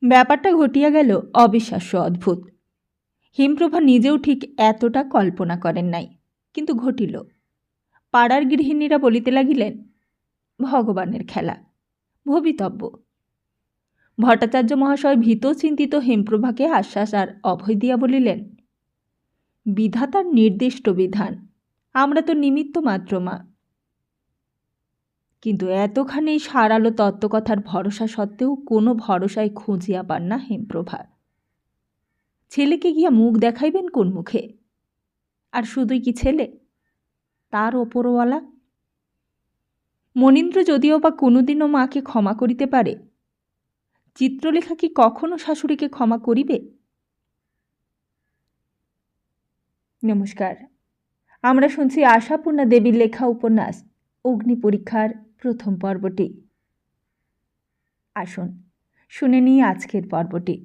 ব্যাপারটা ঘটিয়া গেল অবিশ্বাস্য অদ্ভুত। হিমপ্রভা নিজেও ঠিক এতটা কল্পনা করেন নাই, কিন্তু ঘটিল। পাড়ার গৃহিণীরা বলিতে লাগিলেন, ভগবানের খেলা, ভবিতব্য। ভট্টাচার্য মহাশয় ভীত চিন্তিত হেমপ্রভাকে আশ্বাস আর অভয় দিয়া বলিলেন, বিধাতার নির্দিষ্ট বিধান, আমরা তো নিমিত্ত মাত্র মা। কিন্তু এতখানি সারালো তত্ত্বকথার ভরসা সত্ত্বেও কোনো ভরসায় খুঁজিয়া পান না হেমপ্রভা। ছেলেকে গিয়া মুখ দেখাইবেন কোন মুখে? আর শুধুই কি ছেলে, তার ওপরওয়ালা? মনীন্দ্র যদিও বা কোনোদিনও মাকে ক্ষমা করিতে পারে, চিত্রলেখা কি কখনো শাশুড়িকে ক্ষমা করিবে? নমস্কার, আমরা শুনছি আশাপূর্ণা দেবীর লেখা উপন্যাস অগ্নি পরীক্ষার প্রথম পর্বটি। আসুন শুনে নিই আজকের পর্বটি।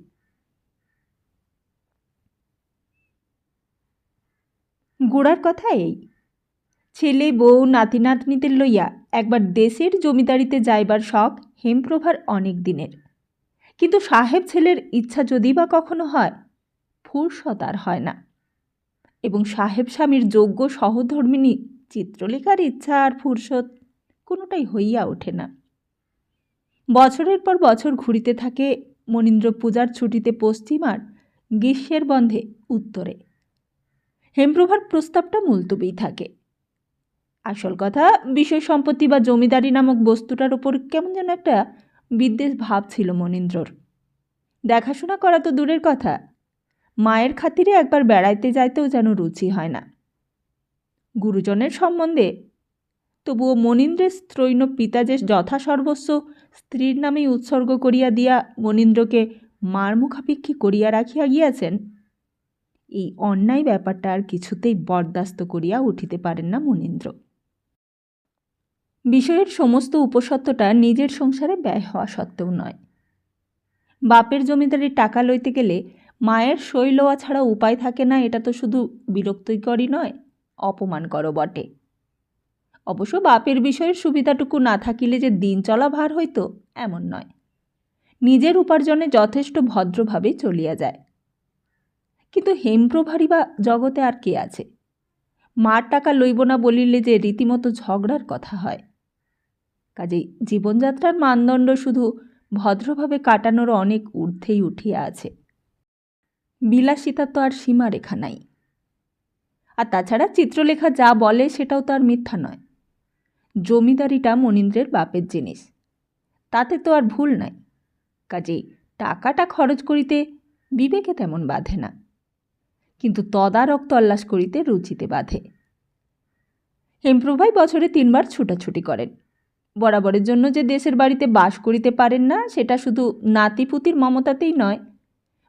গোড়ার কথা এই, ছেলে বউ নাতি নাতনিদের লইয়া একবার দেশের জমিদারিতে যাইবার শখ হেমপ্রভার অনেক দিনের। কিন্তু সাহেব ছেলের ইচ্ছা যদি বা কখনো হয়, ফুরসত আর হয় না। এবং সাহেব স্বামীর যোগ্য সহধর্মিণী চিত্রলেখার ইচ্ছা আর ফুরসত কোনোটাই হইয়া ওঠে না। বছরের পর বছর ঘুরিতে থাকে মনীন্দ্র পূজার ছুটিতে পশ্চিম আর গ্রীষ্মের বন্ধে উত্তরে। হেমপ্রভার প্রস্তাবটা মুলতবিই থাকে। আসল কথা, বিষয় সম্পত্তি বা জমিদারি নামক বস্তুটার উপর কেমন যেন একটা বিদ্বেষ ভাব ছিল মনীন্দ্রর। দেখাশোনা করা তো দূরের কথা, মায়ের খাতিরে একবার বেড়াইতে যাইতেও যেন রুচি হয় না। গুরুজনের সম্বন্ধে তবুও মনীন্দ্রের স্ত্রৈণ পিতা যে যথাসর্বস্ব স্ত্রীর নামেই উৎসর্গ করিয়া দিয়া মনীন্দ্রকে মার মুখাপেক্ষী করিয়া রাখিয়া গিয়াছেন, এই অন্যায় ব্যাপারটা আর কিছুতেই বরদাস্ত করিয়া উঠিতে পারেন না মনীন্দ্র। বিষয়ের সমস্ত উপসত্ত্বটা নিজের সংসারে ব্যয় হওয়া সত্ত্বেও নয়। বাপের জমিদারির টাকা লইতে গেলে মায়ের সই লওয়া ছাড়া উপায় থাকে না, এটা তো শুধু বিরক্তিকরই নয়, অপমানকরও বটে। অবশ্য বাপের বিষয়ের সুবিধাটুকু না থাকিলে যে দিন চলা ভার হইত এমন নয়, নিজের উপার্জনে যথেষ্ট ভদ্রভাবে চলিয়া যায়। কিন্তু হেমপ্রভারই বা জগতে আর কে আছে? মার টাকা লইব না বলিলে যে রীতিমতো ঝগড়ার কথা হয়। কাজেই জীবনযাত্রার মানদণ্ড শুধু ভদ্রভাবে কাটানোর অনেক ঊর্ধ্বেই উঠিয়া আছে। বিলাসিতার তো আর সীমারেখা নাই। আর তাছাড়া চিত্রলেখা যা বলে সেটাও তো আর মিথ্যা নয়। জমিদারিটা মনীন্দ্রের বাপের জিনিস, তাতে তো আর ভুল নাই। কাজেই টাকাটা খরচ করিতে বিবেকে তেমন বাধে না, কিন্তু তদারক তল্লাশ করিতে রুচিতে বাধে। হেমপ্রভাই বছরে 3 বার ছুটাছুটি করেন। বরাবরের জন্য যে দেশের বাড়িতে বাস করিতে পারেন না, সেটা শুধু নাতিপুতির মমতাতেই নয়,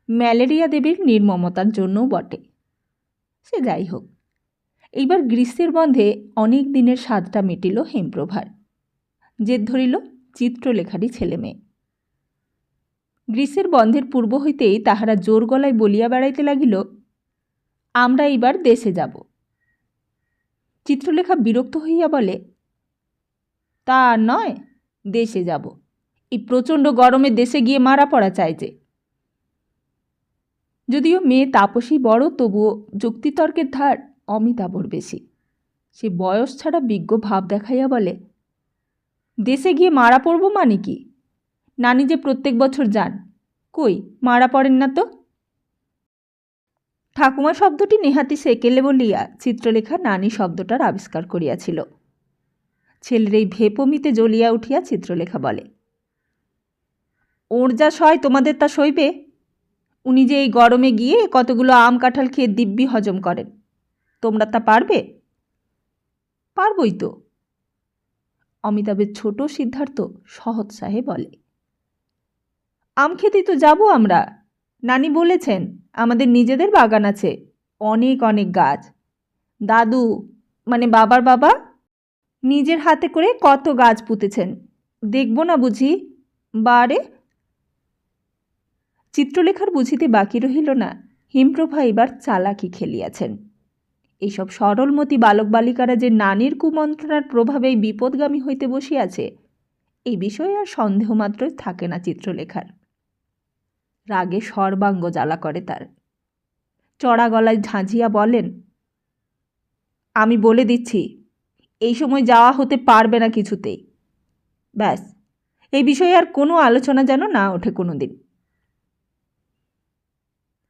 ম্যালেরিয়া দেবীর নির্মমতার জন্যও বটে। সে যাই হোক, এইবার গ্রীষ্মের বন্ধে অনেক দিনের স্বাদটা মিটিল হেমপ্রভার। জেদ ধরিল চিত্রলেখারই ছেলে মেয়ে। গ্রীষ্মের বন্ধের পূর্ব হইতেই তাহারা জোর গলায় বলিয়া বেড়াইতে লাগিল, আমরা এইবার দেশে যাব। চিত্রলেখা বিরক্ত হইয়া বলে, তা নয়, দেশে যাব, এই প্রচণ্ড গরমে দেশে গিয়ে মারা পড়া চাই যে। যদিও মেয়ে তাপসী বড়, তবুও যুক্তিতর্কের ধার অমিতাভর বেশি। সে বয়স ছাড়া বিজ্ঞ ভাব দেখাইয়া বলে, দেশে গিয়ে মারা পড়ব মানে কি? নানি যে প্রত্যেক বছর যান, কই মারা পড়েন না তো। ঠাকুমা শব্দটি নেহাতি সেকেলে বলিয়া চিত্রলেখা নানি শব্দটার আবিষ্কার করিয়াছিল। ছেলের এই ভেপমিতে জ্বলিয়া উঠিয়া চিত্রলেখা বলে, ওর যা সয় তোমাদের তা সইবে? উনি যে এই গরমে গিয়ে কতগুলো আম কাঁঠাল খেয়ে দিব্যি হজম করেন, তোমরা তা পারবে? পারবই তো। অমিতাভের ছোট সিদ্ধার্থ সহৎসাহে বলে, আম খেতেই তো যাব আমরা। নানি বলেছেন আমাদের নিজেদের বাগান আছে, অনেক অনেক গাছ। দাদু মানে বাবার বাবা নিজের হাতে করে কত গাছ পুঁতেছেন, দেখব না বুঝি? বারে চিত্রলেখার বুঝিতে বাকি রহিল না হেমপ্রভা এবার চালাকি খেলিয়াছেন। এইসব সরলমতি বালক বালিকারা যে নানির কুমন্ত্রণার প্রভাবেই বিপদগামী হইতে বসিয়াছে, এই বিষয়ে আর সন্দেহমাত্রই থাকে না চিত্রলেখার। রাগে সর্বাঙ্গ জ্বালা করে তার। চড়া গলায় ঝাঁঝিয়া বলেন, আমি বলে দিচ্ছি, এই সময় যাওয়া হতে পারবে না কিছুতেই। ব্যাস, এই বিষয়ে আর কোনো আলোচনা যেন না ওঠে কোনো দিন।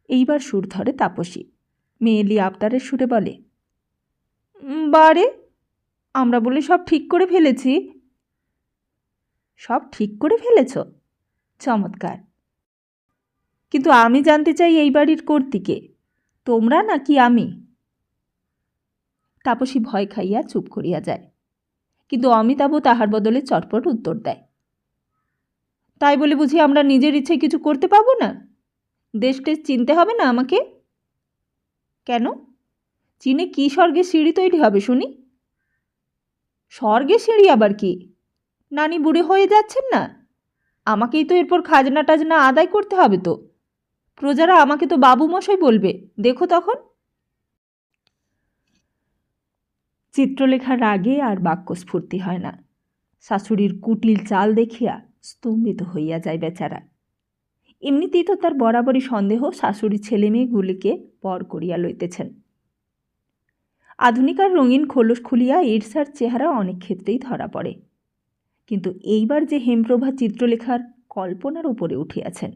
এইবার সুর ধরে তাপসী। মেয়েলি আবদারের সুরে বলে, বারে, আমরা বলে সব ঠিক করে ফেলেছি। সব ঠিক করে ফেলেছ? চমৎকার। কিন্তু আমি জানতে চাই এই বাড়ির কর্ত্রীকে, তোমরা নাকি আমি? তাপসী ভয় খাইয়া চুপ করিয়া যায়, কিন্তু অমিতাভ তাহার বদলে চটপট উত্তর দেয়, তাই বলে বুঝি আমরা নিজের ইচ্ছে কিছু করতে পাবো না? দেশ টেশ চিনতে হবে না আমাকে? কেন? চীনে কি স্বর্গের সিঁড়ি তৈরি হবে শুনি? স্বর্গের সিঁড়ি আবার কি? নানি বুড়ি হয়ে যাচ্ছেন না? আমাকেই তো এরপর খাজনা টাজনা আদায় করতে হবে তো। প্রজারা আমাকে তো বাবু মশাই বলবে, দেখো তখন। চিত্রলেখার রাগে আর বাক্যস্ফূর্তি হয় না। শাশুড়ির কুটিল চাল দেখিয়া স্তম্ভিত হইয়া যায় বেচারা। এমনিতেই তো তার বরাবরই সন্দেহ শাশুড়ি ছেলে মেয়েগুলিকে পর করিয়া লইতেছেন। আধুনিক আর রঙিন খোলস খুলিয়া ঈর্ষার চেহারা অনেক ক্ষেত্রেই ধরা পড়ে, কিন্তু এইবার যে হেমপ্রভা চিত্রলেখার কল্পনার উপরে উঠিয়াছেন।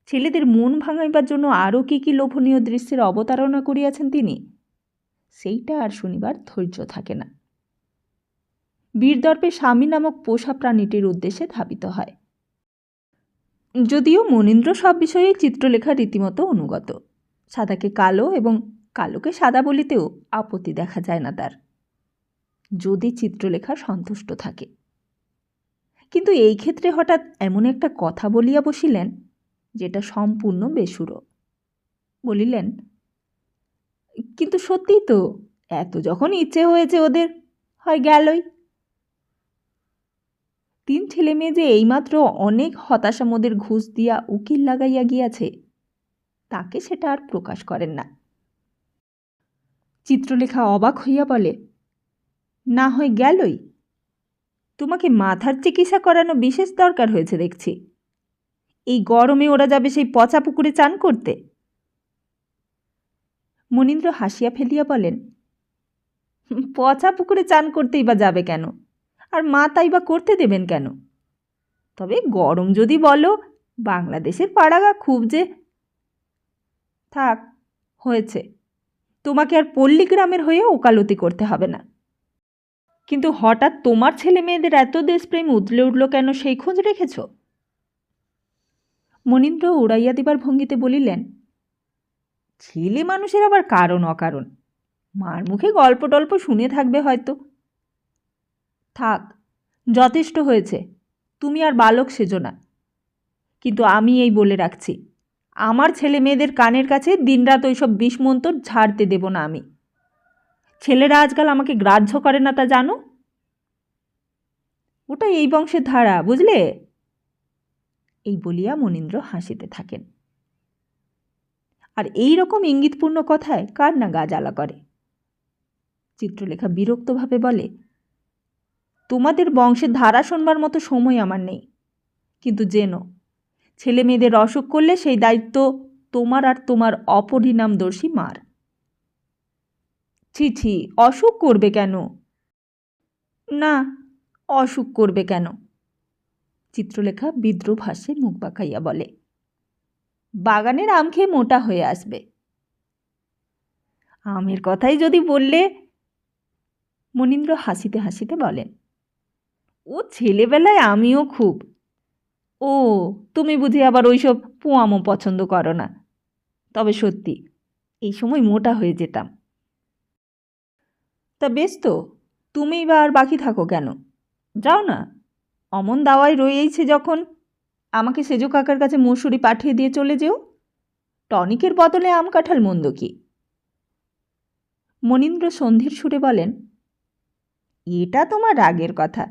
ছেলেদের মন ভাঙাইবার জন্য আরও কী লোভনীয় দৃশ্যের অবতারণা করিয়াছেন তিনি, সেইটা আর শুনিবার ধৈর্য থাকে না। বীরদর্পে স্বামী নামক পোষা প্রাণীটির উদ্দেশ্যে ধাবিত হয়। যদিও মনীন্দ্র সব বিষয়ে চিত্রলেখা রীতিমতো অনুগত। সাদাকে কালো এবং কালোকে সাদা বলিতেও আপত্তি দেখা যায় না তার, যদি চিত্রলেখা সন্তুষ্ট থাকে। কিন্তু এই ক্ষেত্রে হঠাৎ এমন একটা কথা বলিয়া বসিলেন যেটা সম্পূর্ণ বেসুরো। বলিলেন, কিন্তু সত্যিই তো, এত যখন ইচ্ছে হয়েছে ওদের, হয় গেলই। 3 ছেলে মেয়ে যে এইমাত্র অনেক হতাশামোদের ঘুষ দিয়া উকিল লাগাইয়া গিয়াছে, তাকে সেটা আর প্রকাশ করেন না। চিত্রলেখা অবাক হইয়া বলে, না হয় গেলই? তোমাকে মাথার চিকিৎসা করানো বিশেষ দরকার হয়েছে দেখছি। এই গরমে ওরা যাবে সেই পচা পুকুরে চান করতে? মনীন্দ্র হাসিয়া ফেলিয়া বলেন, পচা পুকুরে চান করতেই বা যাবে কেন? আর মা তাই বা করতে দেবেন কেন? তবে গরম যদি বলো, বাংলাদেশের পাড়াগা খুব যে। থাক, হয়েছে। তোমাকে আর পল্লীগ্রামের হয়ে ওকালতি করতে হবে না। কিন্তু হঠাৎ তোমার ছেলে মেয়েদের এত দেশপ্রেম উতলে উঠল কেন, সেই খোঁজ রেখেছ? মনীন্দ্র উড়াইয়া দিবার ভঙ্গিতে বলিলেন, ছেলে মানুষের আবার কারণ অকারণ, মার মুখে গল্প টল্প শুনে থাকবে হয়তো। থাক, যথেষ্ট হয়েছে, তুমি আর বালক সেজো না। কিন্তু আমি এই বলে রাখছি, আমার ছেলে মেয়েদের কানের কাছে দিনরাত ওইসব বিষমন্তর ঝাড়তে দেব না আমি। ছেলেরা আজকাল আমাকে গ্রাহ্য করে না তা জানো? ওটা এই বংশের ধারা, বুঝলে? এই বলিয়া মনীন্দ্র হাসিতে থাকেন। আর এই রকম ইঙ্গিতপূর্ণ কথায় কার না গা জ্বালা করে। চিত্রলেখা বিরক্তভাবে বলে, তোমাদের বংশের ধারা শোনবার মতো সময় আমার নেই, কিন্তু জেনো, ছেলে মেয়েদের অসুখ করলে সেই দায়িত্ব তোমার আর তোমার অপরিণামদর্শী মার। ছি ছি, অসুখ করবে কেন? না, অসুখ করবে কেন? চিত্রলেখা বিদ্রূপ হাসে মুখ বাঁকাইয়া বলে, বাগানের আম খেয়ে মোটা হয়ে আসবে। আমের কথাই যদি বললে। মনীন্দ্র হাসিতে হাসিতে বলেন, ও ছেলেবেলায় আমিও খুব। ও, তুমি বুঝি আবার ওইসব পোয়ামো পছন্দ করো না? তবে সত্যি, এই সময় মোটা হয়ে যেতাম। তা বেশ তো, তুমিই বা আর বাকি থাকো কেন? যাও না, অমন দাওয়ায় রয়েইছে যখন, আমাকে সেজো কাকার কাছে মুসুরি পাঠিয়ে দিয়ে চলে যেও। টনিকের বদলে আম কাঁঠাল মন্দ কি? মনীন্দ্র সন্ধির সুরে বলেন, এটা তোমার রাগের কথা,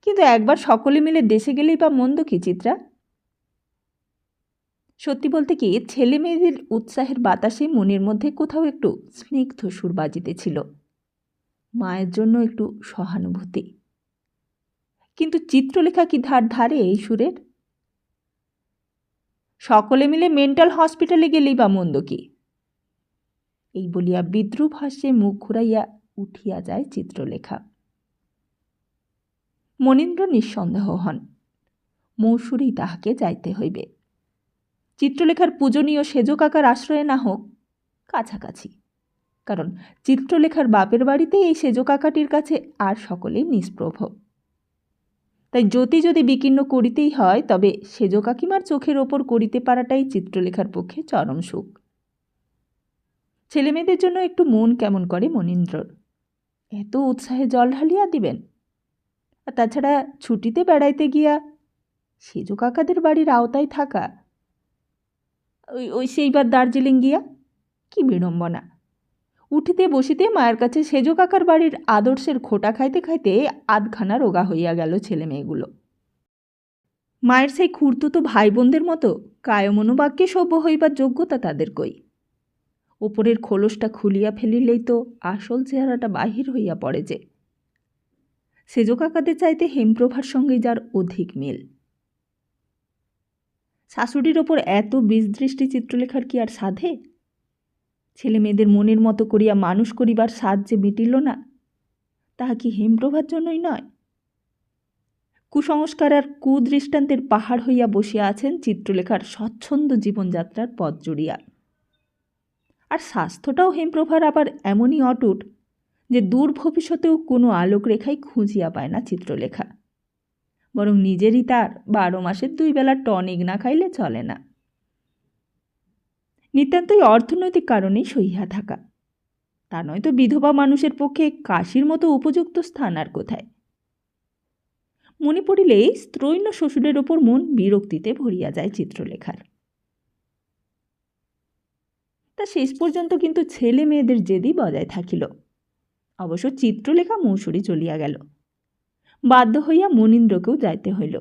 কিন্তু একবার সকলে মিলে দেশে গেলেই বা মন্দ কি চিত্রা? সত্যি বলতে কি, ছেলে মেয়েদের উৎসাহের বাতাসে মনের মধ্যে কোথাও একটু স্নিগ্ধ সুর বাজিতেছিল, মায়ের জন্য একটু সহানুভূতি। কিন্তু চিত্রলেখা কি ধারে এই সুরের? সকলে মিলে মেন্টাল হসপিটালে গেলেই বা মন্দ কি। এই বলিয়া বিদ্রুপ হাস্যে মুখ ঘুরাইয়া উঠিয়া যায় চিত্রলেখা। মনীন্দ্র নিঃসন্দেহ হন, মৌসুরী তাহাকে যাইতে হইবে। চিত্রলেখার পূজনীয় সেজ কাকার আশ্রয়ে না হোক, কাছাকাছি, কারণ চিত্রলেখার বাপের বাড়িতে এই সেজ কাকাটির কাছে আর সকলেই নিষ্প্রভ। তাই জ্যোতি যদি বিকীর্ণ করিতেই হয়, তবে সেজ কাকিমার চোখের ওপর করিতে পারাটাই চিত্রলেখার পক্ষে চরম সুখ। ছেলেমেয়েদের জন্য একটু মন কেমন করে মনীন্দ্রর। এত উৎসাহে জল ঢালিয়া দিবেন। আর তাছাড়া ছুটিতে বেড়াইতে গিয়া সেজ কাকাদের বাড়ির আওতায় থাকা, ওই সেইবার দার্জিলিং গিয়া কি বিড়ম্বনা। উঠিতে বসিতে মায়ের কাছে সেজ কাকার বাড়ির আদর্শের খোটা খাইতে খাইতে আধখানা রোগা হইয়া গেল ছেলে মেয়েগুলো। মায়ের সেই খুঁড়তুতো ভাই বোনদের মতো কায়মনোবাক্যে সভ্য হইবার যোগ্যতা তাদের কই। ওপরের খোলসটা খুলিয়া ফেলিলেই তো আসল চেহারাটা বাহির হইয়া পড়ে যে। সেজ কাকাদের চাইতে হেমপ্রভার সঙ্গে যার অধিক মিল। শাশুড়ির ওপর এত বিষদৃষ্টি চিত্রলেখার কি আর সাধে? ছেলে মেয়েদের মনের মতো করিয়া মানুষ করিবার সাধ যে মিটিল না, তাহা কি হেমপ্রভার জন্যই নয়? কুসংস্কার আর কুদৃষ্টান্তের পাহাড় হইয়া বসিয়া আছেন চিত্রলেখার স্বচ্ছন্দ জীবনযাত্রার পথ জুড়িয়া। আর স্বাস্থ্যটাও হেমপ্রভার আবার এমনই অটুট যে দূর ভবিষ্যতেও কোনো আলোক রেখাই খুঁজিয়া পায় না চিত্রলেখা। বরং নিজেরই তার 12 মাসের 2 বেলা টনিক না খাইলে চলে না। নিতান্তই অর্থনৈতিক কারণেই সহিয়া থাকা, তা নয়তো বিধবা মানুষের পক্ষে কাশীর মতো উপযুক্ত স্থান আর কোথায়। মনে পড়িলেই স্ত্রৈণ শ্বশুরের ওপর মন বিরক্তিতে ভরিয়া যায় চিত্রলেখার। তা শেষ পর্যন্ত কিন্তু ছেলে মেয়েদের জেদি বজায় থাকিল। অবশ্য চিত্রলেখা মৌসুরী চলিয়া গেল। বাধ্য হইয়া মনীন্দ্রকেও যাইতে হইল।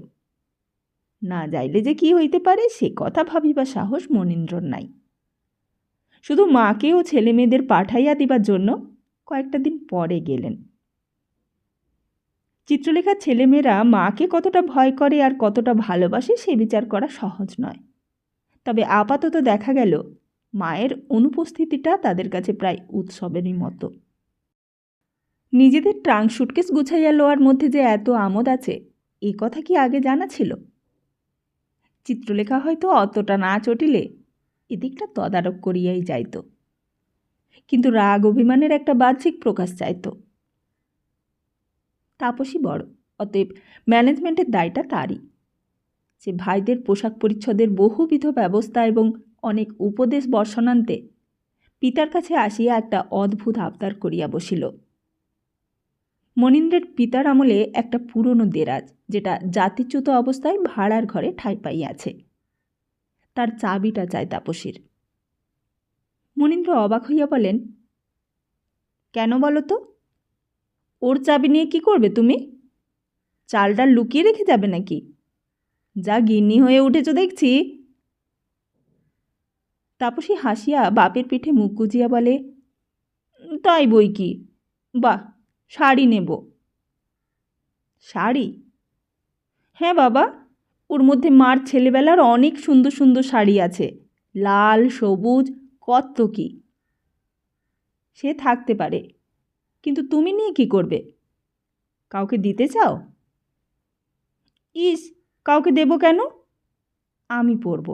না যাইলে যে কি হইতে পারে সে কথা ভাবিবার সাহস মনীন্দ্রর নাই। শুধু মাকে ও ছেলে মেয়েদের পাঠাইয়া দিবার জন্য কয়েকটা দিন পরে গেলেন। চিত্রলেখার ছেলেমেয়েরা মাকে কতটা ভয় করে আর কতটা ভালোবাসে সে বিচার করা সহজ নয়। তবে আপাতত দেখা গেল মায়ের অনুপস্থিতিটা তাদের কাছে প্রায় উৎসবেরই মতো। নিজেদের ট্রাঙ্ক সুটকেস গুছাইয়া লওয়ার মধ্যে যে এত আমোদ আছে, এ কথা কি আগে জানা ছিল? চিত্রলেখা হয়তো অতটা না চটিলে এদিকটা তদারক করিয়াই যাইত, কিন্তু রাগ অভিমানের একটা বাহ্যিক প্রকাশ চাইত। তাপসী বড়, অতএব ম্যানেজমেন্টের দায়টা তারই। সে ভাইদের পোশাক পরিচ্ছদের বহুবিধ ব্যবস্থা এবং অনেক উপদেশ বর্ষণান্তে পিতার কাছে আসিয়া একটা অদ্ভুত আবদার করিয়া বসিল। মনীন্দ্রের পিতার আমলে একটা পুরনো দেরাজ, যেটা জাতিচ্যুত অবস্থায় ভাড়ার ঘরে ঠাঁই পাইয়াছে, তার চাবিটা চাই তাপসীর। মনীন্দ্র অবাক হইয়া বলেন, কেন বলো তো? ওর চাবি নিয়ে কি করবে তুমি? চালটা লুকিয়ে রেখে যাবে নাকি? যা গিন্নি হয়ে উঠেছ দেখছি। তাপসী হাসিয়া বাপের পিঠে মুখ গুজিয়া বলে, তাই বই কি, বাহ, শাড়ি নেব। শাড়ি? হ্যাঁ বাবা, ওর মধ্যে মার ছেলেবেলার অনেক সুন্দর সুন্দর শাড়ি আছে, লাল, সবুজ, কত কি। সে থাকতে পারে, কিন্তু তুমি নিয়ে কি করবে? কাউকে দিতে চাও? ইস, কাউকে দেব কেন? আমি পরব।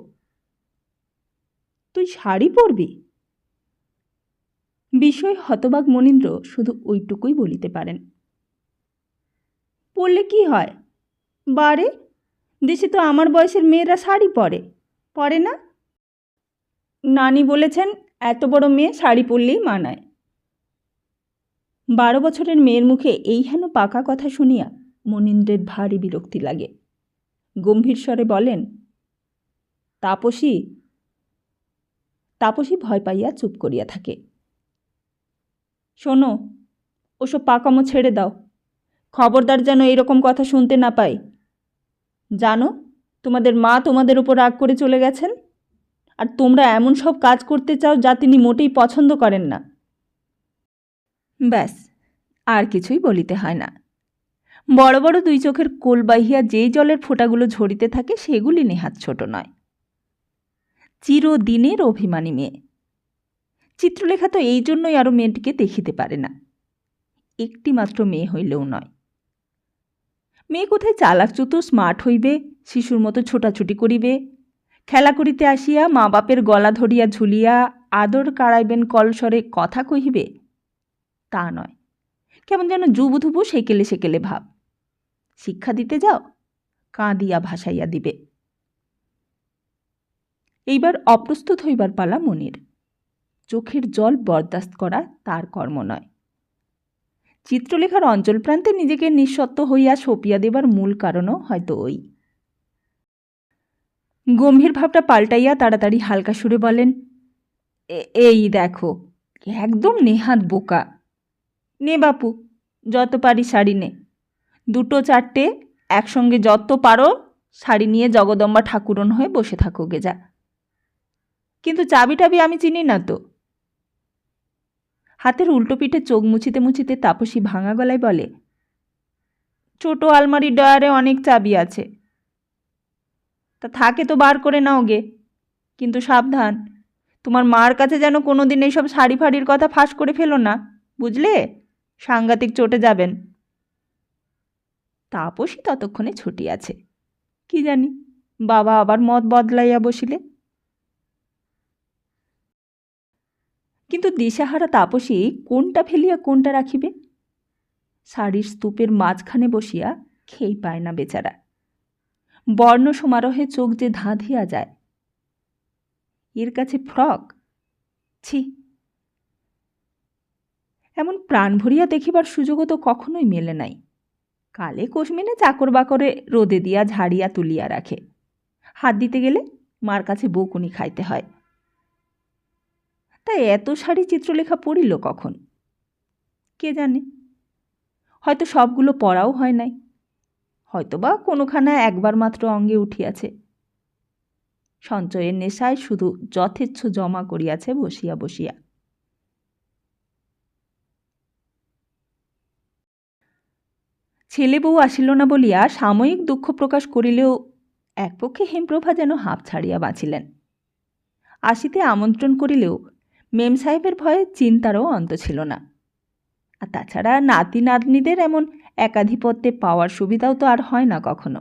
তুই শাড়ি পরবি? বিষয় হতবাক মনীন্দ্র শুধু ওইটুকুই বলিতে পারেন। পরলে কি হয়? বারে, দেশে তো আমার বয়সের মেয়েরা শাড়ি পরে, পরে না? নানি বলেছেন এত বড় মেয়ে শাড়ি পরলেই মানায়। 12 বছরের মেয়ের মুখে এই হেন পাকা কথা শুনিয়া মনীন্দ্রের ভারী বিরক্তি লাগে। গম্ভীর স্বরে বলেন, তাপসী। তাপসী ভয় পাইয়া চুপ করিয়া থাকে। শোনো, ওসব পাকামো ছেড়ে দাও। খবরদার যেন এরকম কথা শুনতে না পাই। জানো, তোমাদের মা তোমাদের উপর রাগ করে চলে গেছেন, আর তোমরা এমন সব কাজ করতে চাও যা তিনি মোটেই পছন্দ করেন না। ব্যাস, আর কিছুই বলিতে হয় না। বড় বড় 2 চোখের কোল বাহিয়া যেই জলের ফোঁটাগুলো ঝরিতে থাকে সেগুলি নেহাত ছোট নয়। চিরদিনের অভিমানী মেয়ে। চিত্রলেখা তো এই জন্যই আরও মেয়েটিকে দেখিতে পারে না, একটি মাত্র মেয়ে হইলেও নয়। মেয়ে কোথায় চালাক চতুর স্মার্ট হইবে, শিশুর মতো ছোটাছুটি করিবে, খেলা করিতে আসিয়া মা বাপের গলা ধরিয়া ঝুলিয়া আদর কাড়াইবেন কলস্বরে কথা কহিবে, তা নয়। কেমন যেন যুবধুবু সেকেলে সেকেলে ভাব। শিক্ষা দিতে যাও, কাঁদিয়া ভাসাইয়া দিবে। এইবার অপ্রস্তুত হইবার পালা মনির। চোখের জল বরদাস্ত করা তার কর্ম নয়। চিত্রলেখার অঞ্চল প্রান্তে নিজেকে নিঃসত্ত্ব হইয়া সঁপিয়া দেবার মূল কারণও হয়তো ওই। গম্ভীর ভাবটা পাল্টাইয়া তাড়াতাড়ি হালকা সুরে বলেন, এই দেখো, একদম নেহাত বোকা। নে বাপু, যত পারি শাড়ি নে, দুটো চারটে একসঙ্গে যত পারো শাড়ি নিয়ে জগদম্বা ঠাকুরন হয়ে বসে থাকো গে যা। কিন্তু চাবি টাবি আমি চিনি না তো। হাতের উল্টো পিঠে চোখ মুছিতে মুছিতে তাপসী ভাঙা গলায় বলে, ছোট আলমারির ডয়ারে অনেক চাবি আছে, তা থাকে তো বার করে নাও গে। কিন্তু সাবধান, তোমার মার কাছে যেন কোনোদিন এইসব শাড়ি ফাড়ির কথা ফাঁস করে ফেলো না, বুঝলে? সাংঘাতিক চটে যাবেন। তাপসী ততক্ষণে ছুটিয়াছে। কি জানি বাবা আবার মত বদলাইয়া বসিলে। কিন্তু দিশাহারা তাপসী কোনটা ফেলিয়া কোনটা রাখিবে? শাড়ির স্তূপের মাঝখানে বসিয়া খেই পায় না বেচারা। বর্ণ সমারোহে চোখ যে ধাঁধিয়া যায়। এর কাছে ফ্রক, ছি! এমন প্রাণ ভরিয়া দেখিবার সুযোগও তো কখনোই মেলে নাই। কালে কোশমিনে চাকর বাকরে রোদে দিয়া ঝাড়িয়া তুলিয়া রাখে, হাত দিতে গেলে মার কাছে বকুনি খাইতে হয়। তাই এত শাড়ি চিত্রলেখা পড়িল কখন? কে জানে, হয়তো সবগুলো পরাও হয় নাই, হয়তোবা কোনোখানা একবার মাত্র অঙ্গে উঠিয়াছে। সঞ্চয়ের নেশায় শুধু যথেচ্ছ জমা করিয়াছে বসিয়া বসিয়া। ছেলে বউ আসিল না বলিয়া সাময়িক দুঃখ প্রকাশ করিলেও একপক্ষে হেমপ্রভা যেন হাঁপ ছাড়িয়া বাঁচিলেন। আসিতে আমন্ত্রণ করিলেও মেম সাহেবের ভয়ে চিন্তারও অন্ত ছিল না। আর তাছাড়া নাতি নাতনিদের এমন একাধিপত্যে পাওয়ার সুবিধাও তো আর হয় না কখনো।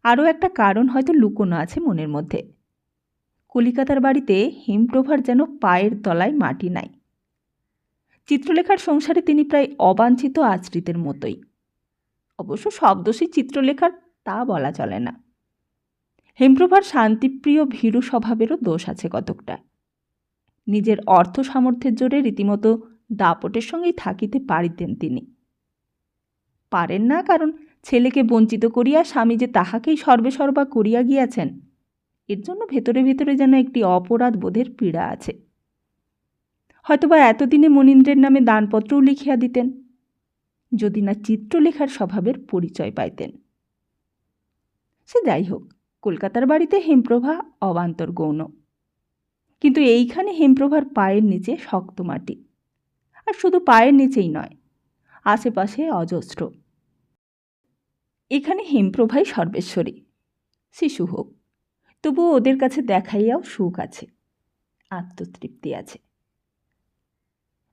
আরও একটা কারণ হয়তো লুকোনো আছে মনের মধ্যে। কলিকাতার বাড়িতে হেমপ্রভার যেন পায়ের তলায় মাটি নাই। চিত্রলেখার সংসারে তিনি প্রায় অবাঞ্ছিত আশ্রিতের মতোই। অবশ্য সব দোষী চিত্রলেখার তা বলা চলে না। হেমপ্রভার শান্তিপ্রিয় ভীরু স্বভাবেরও দোষ আছে কতকটা। নিজের অর্থ সামর্থ্যের জোরে রীতিমতো দাপটের সঙ্গেই থাকিতে পারিতেন তিনি। পারেন না কারণ ছেলেকে বঞ্চিত করিয়া স্বামী যে তাহাকেই সর্বেসর্বা করিয়া গিয়াছেন, এর জন্য ভেতরে ভেতরে যেন একটি অপরাধ বোধের পীড়া আছে। হয়তোবা এতদিনে মনীন্দ্রের নামে দানপত্রও লিখিয়া দিতেন, যদি না চিত্রলেখার স্বভাবের পরিচয় পাইতেন। সে যাই হোক, কলকাতার বাড়িতে হেমপ্রভা অবান্তর গৌণ। কিন্তু এইখানে হেমপ্রভার পায়ের নিচে শক্ত মাটি। আর শুধু পায়ের নিচেই নয়, আশেপাশে অজস্র। এখানে হেমপ্রভাই সর্বেশ্বরী। শিশু হোক, তবুও ওদের কাছে দেখাইয়াও সুখ আছে, আত্মতৃপ্তি আছে।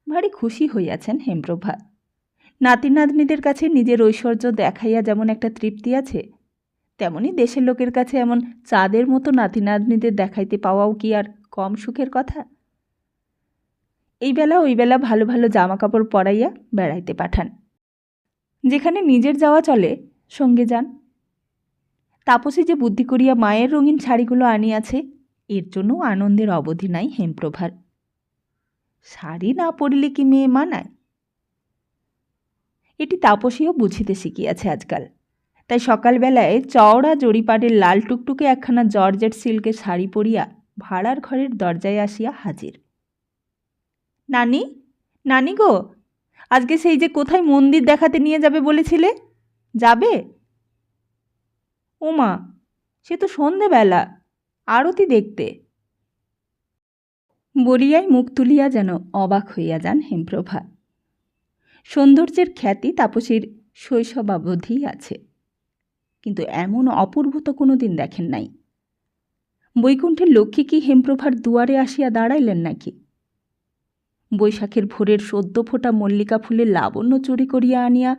ভারী খুশি হইয়াছেন হেমপ্রভা। নাতি নাতনিদের কাছে নিজের ঐশ্বর্য দেখাইয়া যেমন একটা তৃপ্তি আছে, তেমনি দেশের লোকের কাছে এমন চাঁদের মতো নাতি নাতনিদের দেখাইতে পাওয়াও কি আর কম সুখের কথা? এই বেলা ওই বেলা ভালো ভালো জামা কাপড় পরাইয়া বেড়াইতে পাঠান। যেখানে নিজের যাওয়া চলে সঙ্গে যান। তাপসী যে বুদ্ধি করিয়া মায়ের রঙিন শাড়িগুলো আনিয়াছে, এর জন্য আনন্দের অবধি নাই হেমপ্রভার। শাড়ি না পরিলে কি মেয়ে মানায়? এটি তাপসীও বুঝিতে শিখিয়াছে আজকাল। তাই সকালবেলায় চওড়া জরিপাড়ের লাল টুকটুকে একখানা জর্জেট সিল্কের শাড়ি পরিয়া ভাড়ার ঘরের দরজায় আসিয়া হাজির। নানি, নানি গো, আজকে সেই যে কোথায় মন্দির দেখাতে নিয়ে যাবে বলেছিলে, যাবে? ওমা, সে তো সন্ধেবেলা, আরতি দেখতে। বলিয়াই মুখ তুলিয়া যেন অবাক হইয়া যান হেমপ্রভা। সৌন্দর্যের খ্যাতি তাপসীর শৈশবাবধি আছে, কিন্তু এমন অপূর্ব তো কোনো দিন দেখেন নাই। বৈকুণ্ঠের লক্ষ্মী কি হেমপ্রভার দুয়ারে আসিয়া দাঁড়াইলেন নাকি? বৈশাখের ভোরের সদ্য ফোটা মল্লিকা ফুলের লাবণ্য চুরি করিয়া আনিয়া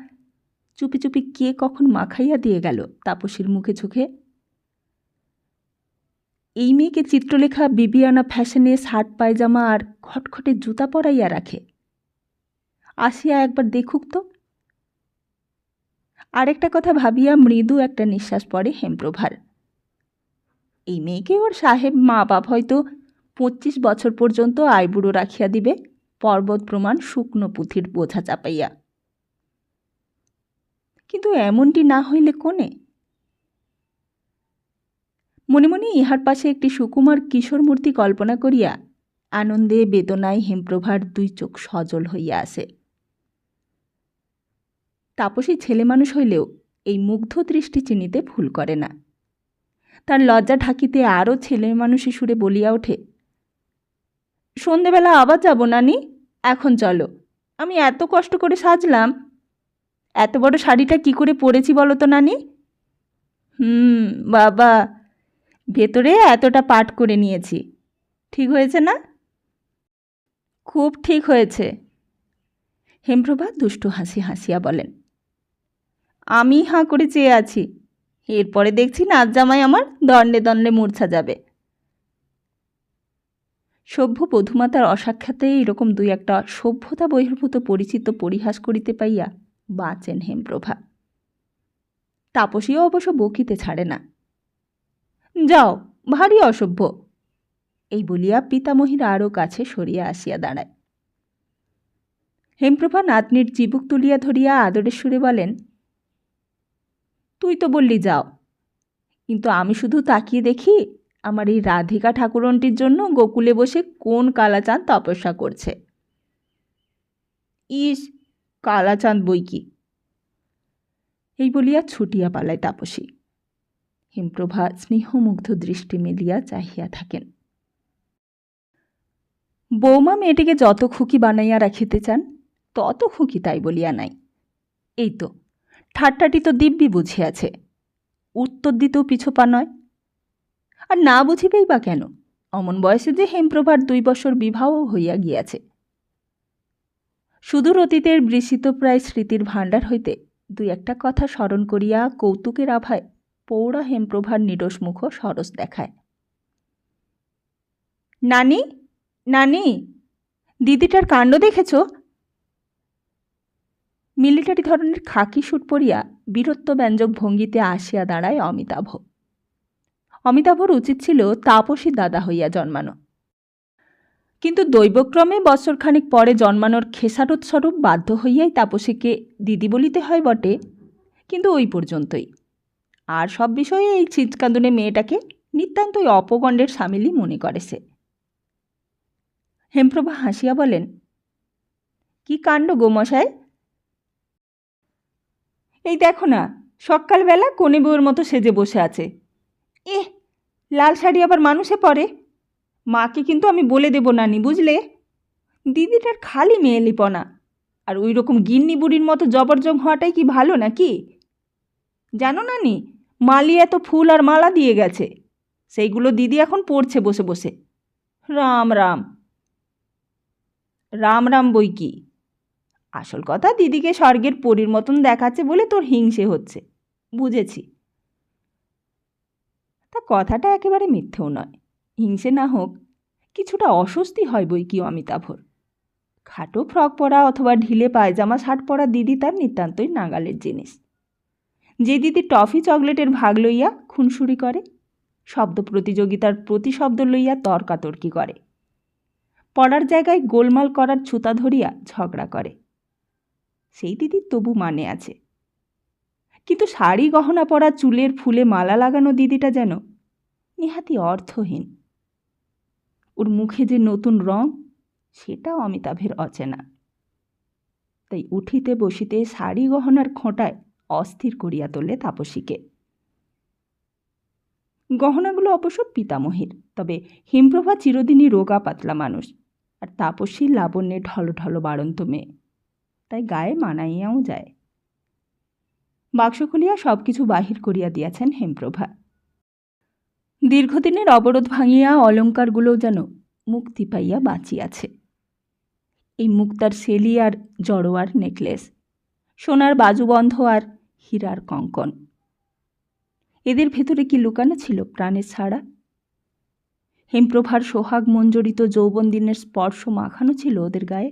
চুপি চুপি কে কখন মাখাইয়া দিয়ে গেল তাপসীর মুখে চোখে? এই মেয়েকে চিত্রলেখা বিবিয়ানা ফ্যাশনে শার্ট পায়জামা আর খটখটে জুতা পরাইয়া রাখে। আসিয়া একবার দেখুক তো। আরেকটা কথা ভাবিয়া মৃদু একটা নিঃশ্বাস পড়ে হেমপ্রভার। এই মেয়েকে ওর সাহেব মা বাপ হয়তো 25 বছর পর্যন্ত আইবুড়ো রাখিয়া দিবে, পর্বত প্রমাণ শুকনো পুঁথির বোঝা চাপাইয়া। কিন্তু এমনটি না হইলে কোনে? মনে মনে ইহার পাশে একটি সুকুমার কিশোর মূর্তি কল্পনা করিয়া আনন্দে বেদনায় হেমপ্রভার 2 চোখ সজল হইয়া আসে। তাপসী ছেলে মানুষ হইলেও এই মুগ্ধ দৃষ্টি চিনিতে ভুল করে না। তার লজ্জা ঢাকিতে আরও ছেলে মানুষী সুরে বলিয়া ওঠে, সন্ধেবেলা আবার যাব নানি, এখন চলো। আমি এত কষ্ট করে সাজলাম, এত বড় শাড়িটা কি করে পরেছি বলো তো নানি? বাবা, ভেতরে এতটা পাট করে নিয়েছি, ঠিক হয়েছে না? খুব ঠিক হয়েছে, হেমপ্রভা দুষ্টু হাসি হাসিয়া বলেন। আমি হাঁ করে চেয়ে আছি, এরপরে দেখছি নাচ জামাই আমার দণ্ডে দণ্ডে মূর্ছা যাবে। সভ্য বধূমাতার অসাক্ষাতে এরকম 2-একটা সভ্যতা বহির্ভূত পরিচিত পরিহাস করিতে পাইয়া বাঁচেন হেমপ্রভা। তাপসীও অবশ্য বকিতে ছাড়ে না। যাও, ভারী অসভ্য, এই বলিয়া পিতামহীর আরও কাছে সরিয়া আসিয়া দাঁড়ায়। হেমপ্রভা নাতনির চিবুক তুলিয়া ধরিয়া আদরের সুরে বলেন, তুই তো বললি যাও, কিন্তু আমি শুধু তাকিয়ে দেখি আমার এই রাধিকা ঠাকুরনটির জন্য গোকুলে বসে কোন কালাচাঁদ তপস্যা করছে। ইস, কালাচাঁদ বই কি! এই বলিয়া ছুটিয়া পালায় তাপসী। হেমপ্রভা স্নেহমুগ্ধ দৃষ্টি মেলিয়া চাহিয়া থাকেন। বৌমা মেয়েটিকে যত খুকি বানাইয়া রাখিতে চান তত খুকি তাই বলিয়া নাই। এই তো ঠাট্টাটি তো দিব্যি বুঝিয়াছে, উত্তর দিতেও পিছপা নয়। আর না বুঝিবেই বা কেন? অমন বয়সে যে হেমপ্রভার 2 বছর বিবাহ হইয়া গিয়াছে। সুদূর অতীতের বিস্মৃতপ্রায় স্মৃতির ভাণ্ডার হইতে 2-একটা কথা স্মরণ করিয়া কৌতুকের আভায় পৌড়া হেমপ্রভার নিরস মুখ সরস দেখায়। নানি, নানি, দিদিটার কাণ্ড দেখেছ? মিলিটারি ধরনের খাকি স্যুট পরিয়া বীরত্বব্যঞ্জক ভঙ্গিতে আসিয়া দাঁড়ায় অমিতাভ। অমিতাভর উচিত ছিল তাপসী দাদা হইয়া জন্মানো, কিন্তু দৈবক্রমে বছরখানিক পরে জন্মানোর খেসারতস্বরূপ বাধ্য হইয়াই তাপসীকে দিদি বলিতে হয় বটে, কিন্তু ওই পর্যন্তই। আর সব বিষয়ে এই ছিচকাঁদুনে মেয়েটাকে নিতান্তই অপগণ্ডের সামিলই মনে করে সে। হেমপ্রভা হাসিয়া বলেন, কি কাণ্ড গোমশায়! এই দেখো না, সকালবেলা কনে বউয়ের মতো সেজে বসে আছে। লাল শাড়ি আবার মানুষে পরে। মাকে কিন্তু আমি বলে দেব নানি, বুঝলে? দিদিটার খালি মেয়েলিপনা, আর ওই রকম গিন্নি বুড়ির মতো জবরজং হওয়াটাই কি ভালো নাকি? জানো নানি, মালি এত ফুল আর মালা দিয়ে গেছে, সেইগুলো দিদি এখন পড়ছে বসে বসে। রাম রাম, রাম রাম বই কি! আসল কথা, দিদিকে স্বর্গের পরীর মতন দেখাচ্ছে বলে তোর হিংসে হচ্ছে, বুঝেছি। তা কথাটা একেবারে মিথ্যেও নয়। হিংসে না হোক, কিছুটা অস্বস্তি হয় বই কি অমিতাভর। খাটো ফ্রক পরা অথবা ঢিলে পায়জামা শার্ট পরা দিদি তার নিতান্তই নাগালের জিনিস। যে দিদি টফি চকলেটের ভাগ লইয়া খুনসুরি করে, শব্দ প্রতিযোগিতার প্রতিশব্দ লইয়া তর্কাতর্কি করে, পড়ার জায়গায় গোলমাল করার ছুতা ধরিয়া ঝগড়া করে, সেই দিদির তবু মানে আছে। কিন্তু শাড়ি গহনা পরা, চুলের ফুলে মালা লাগানো দিদিটা যেন নিহাতি অর্থহীন। ওর মুখে যে নতুন রং, সেটাও অমিতাভের অচেনা। তাই উঠিতে বসিতে শাড়ি গহনার খোঁটায় অস্থির করিয়া তোলে তাপসীকে। গহনাগুলো অবশ্য পিতামহীর, তবে হেমপ্রভা চিরদিনই রোগা পাতলা মানুষ, আর তাপসী লাবণ্যে ঢলঢল বাড়ন্ত মেয়ে, তাই গায়ে মানাইয়াও যায়। বাক্স খুলিয়া সব কিছু বাহির করিয়া দিয়াছেন হেমপ্রভা। দীর্ঘদিনের অবরোধ ভাঙিয়া অলঙ্কারগুলো যেন মুক্তি পাইয়া বাঁচিয়াছে। এই মুক্তার সেলি আর জড়োয়ার নেকলেস, সোনার বাজুবন্ধ আর হীরার কঙ্কন, এদের ভেতরে কি লুকানো ছিল প্রাণের ছাড়া? হেমপ্রভার সোহাগ মঞ্জরিত যৌবন দিনের স্পর্শ মাখানো ছিল ওদের গায়ে।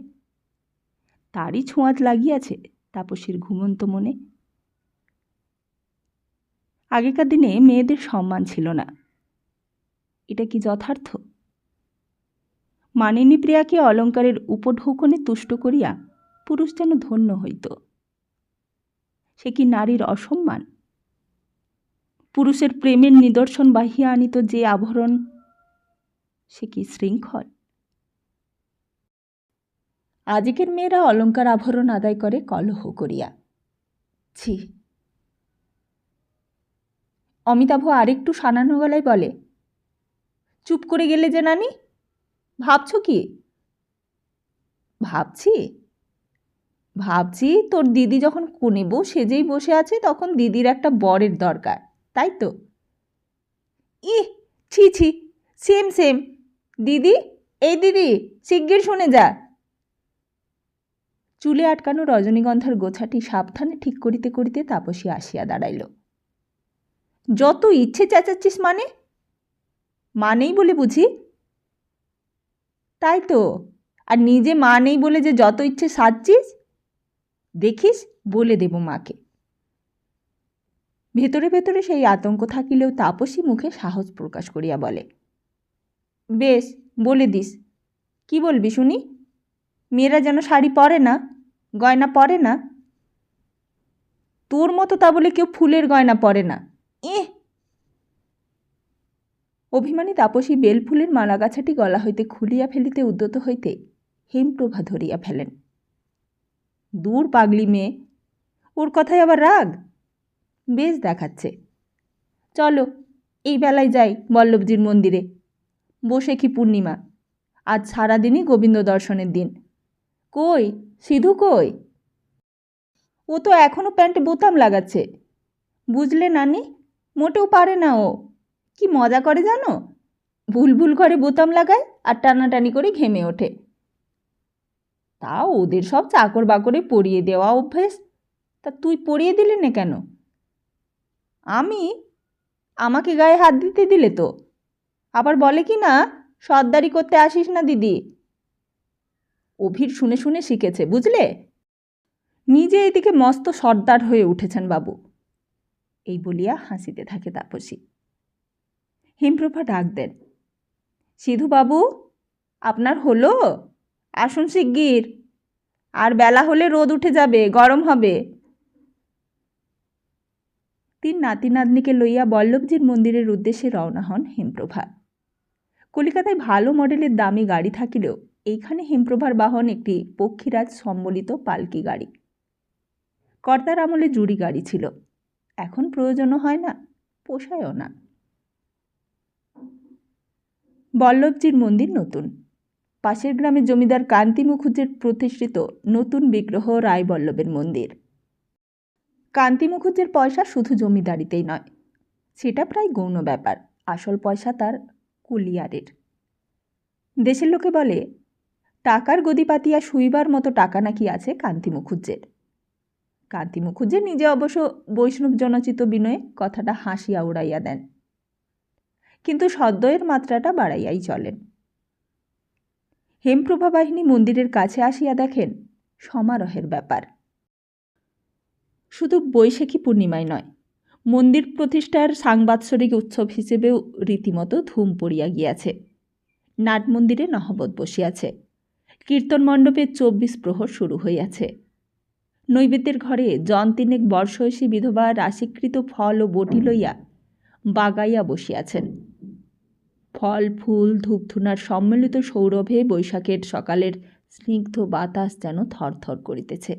তারই ছোঁয়াচ লাগিয়াছে তাপসীর ঘুমন্ত মনে। আগেকার দিনে মেয়েদের সম্মান ছিল না, এটা কি যথার্থ? মানিনী প্রিয়াকে অলঙ্কারের উপঢৌকনে তুষ্ট করিয়া পুরুষ যেন ধন্য হইত। সে কি নারীর অসম্মান? পুরুষের প্রেমের নিদর্শন বাহিয়া আনিত যে আভরণ, সে কি শৃঙ্খল? আজকের মেয়েরা অলঙ্কার আভরণ আদায় করে কলহ করিয়া। ছি! অমিতাভ আরেকটু সানানো গলায় বলে, চুপ করে গেলে যে নানি, ভাবছ কি? ভাবছি তোর দিদি যখন কোণে বউ সেজেই বসে আছে তখন দিদির একটা বরের দরকার, তাই তো? ছি ছি, সেম সেম। দিদি, এই দিদি, শিগগির শুনে যা। চুলে আটকানো রজনীগন্ধার গোছাটি সাবধানে ঠিক করিতে করিতে তাপসী আসিয়া দাঁড়াইল। যত ইচ্ছে চেঁচাচ্ছিস মানেই বলে বুঝি? তাই তো, আর নিজে মা নেই বলে যে যত ইচ্ছে সাজছিস, দেখিস বলে দেব মাকে। ভেতরে ভেতরে সেই আতঙ্ক থাকিলেও তাপসী মুখে সাহস প্রকাশ করিয়া বলে, বেশ, বলে দিস। কি বলবি শুনি? মেয়েরা যেন শাড়ি পরে না, গয়না পরে না। তোর মতো তা বলে কেউ ফুলের গয়না পরে না। অভিমানী তাপসী বেলফুলের মালাগাছাটি গলা হইতে খুলিয়া ফেলিতে উদ্যত হইতে হেমপ্রভা ধরিয়া ফেলেন। দূর পাগলি মেয়ে, ওর কথায় আবার রাগ? বেশ দেখাচ্ছে। চলো এই বেলায় যাই বল্লভজির মন্দিরে। বসে কি পূর্ণিমা, আজ সারাদিনই গোবিন্দ দর্শনের দিন। কই সিধু কই? ও তো এখনও প্যান্টে বোতাম লাগাচ্ছে। বুঝলে নানি, মোটেও পারে না ও। কি মজা করে জানো, ভুল ভুল করে বোতাম লাগায় আর টানাটানি করে ঘেমে ওঠে। তা ওদের সব চাকর বাকরে পরিয়ে দেওয়া অভ্যেস, তা তুই পরিয়ে দিলি না কেন? আমাকে গায়ে হাত দিতে দিলে তো। আবার বলে কি না, সর্দারি করতে আসিস না দিদি। অভির শুনে শুনে শিখেছে, বুঝলে? নিজে এদিকে মস্ত সর্দার হয়ে উঠেছেন বাবু। এই বলিয়া হাসিতে থাকে তাপসী। হেমপ্রভা ডাক দেন, সিধু বাবু, আপনার হলো? আসুন শিগগির, আর বেলা হলে রোদ উঠে যাবে, গরম হবে। তিন নাতি নাতনিকে লইয়া বল্লভজির মন্দিরের উদ্দেশ্যে রওনা হন হেমপ্রভা। কলিকাতায় ভালো মডেলের দামি গাড়ি থাকিলেও এইখানে হেমপ্রভার বাহন একটি পক্ষীরাজ সম্বলিত পালকি গাড়ি। কর্তার আমলে জুড়ি গাড়ি ছিল, এখন প্রয়োজনও হয় না, পোষায়ও না। বল্লভজির মন্দির নতুন। পাশের গ্রামের জমিদার কান্তি মুখুজ্জের প্রতিষ্ঠিত নতুন বিগ্রহ রায়বল্লভের মন্দির। কান্তি মুখুজ্জের পয়সা শুধু জমিদারিতেই নয়, সেটা প্রায় গৌণ ব্যাপার। আসল পয়সা তার কুলিয়ারের। দেশের লোকে বলে, টাকার গদি পাতিয়া শুইবার মতো টাকা নাকি আছে কান্তি মুখুজ্জের। কান্তি মুখুজ্জে নিজে অবশ্য বৈষ্ণব জনচিত বিনয়ে কথাটা হাসিয়া উড়াইয়া দেন, কিন্তু সদ্যয়ের মাত্রাটা বাড়াইয়াই চলেন। হেমপ্রভা বাহিনী মন্দিরের কাছে আসিয়া দেখেন সমারোহের ব্যাপার। শুধু বৈশাখী পূর্ণিমায় নয়, মন্দির প্রতিষ্ঠার সাংবাৎসরিক উৎসব হিসেবেও রীতিমতো ধুম পড়িয়া গিয়াছে। নাট মন্দিরে নহবত বসিয়াছে, কীর্তন মণ্ডপে 24 প্রহর শুরু হইয়াছে। নৈবেদ্যের ঘরে জন তিনেক বর্ষয়সী বিধবা রাশিকৃত ফল ও বটি লইয়া বাগাইয়া বসিয়াছেন। ফল ফুল ধূপধুনার সম্মিলিত সৌরভে বৈশাখের সকালের স্নিগ্ধ বাতাস যেন থরথর করিতেছে।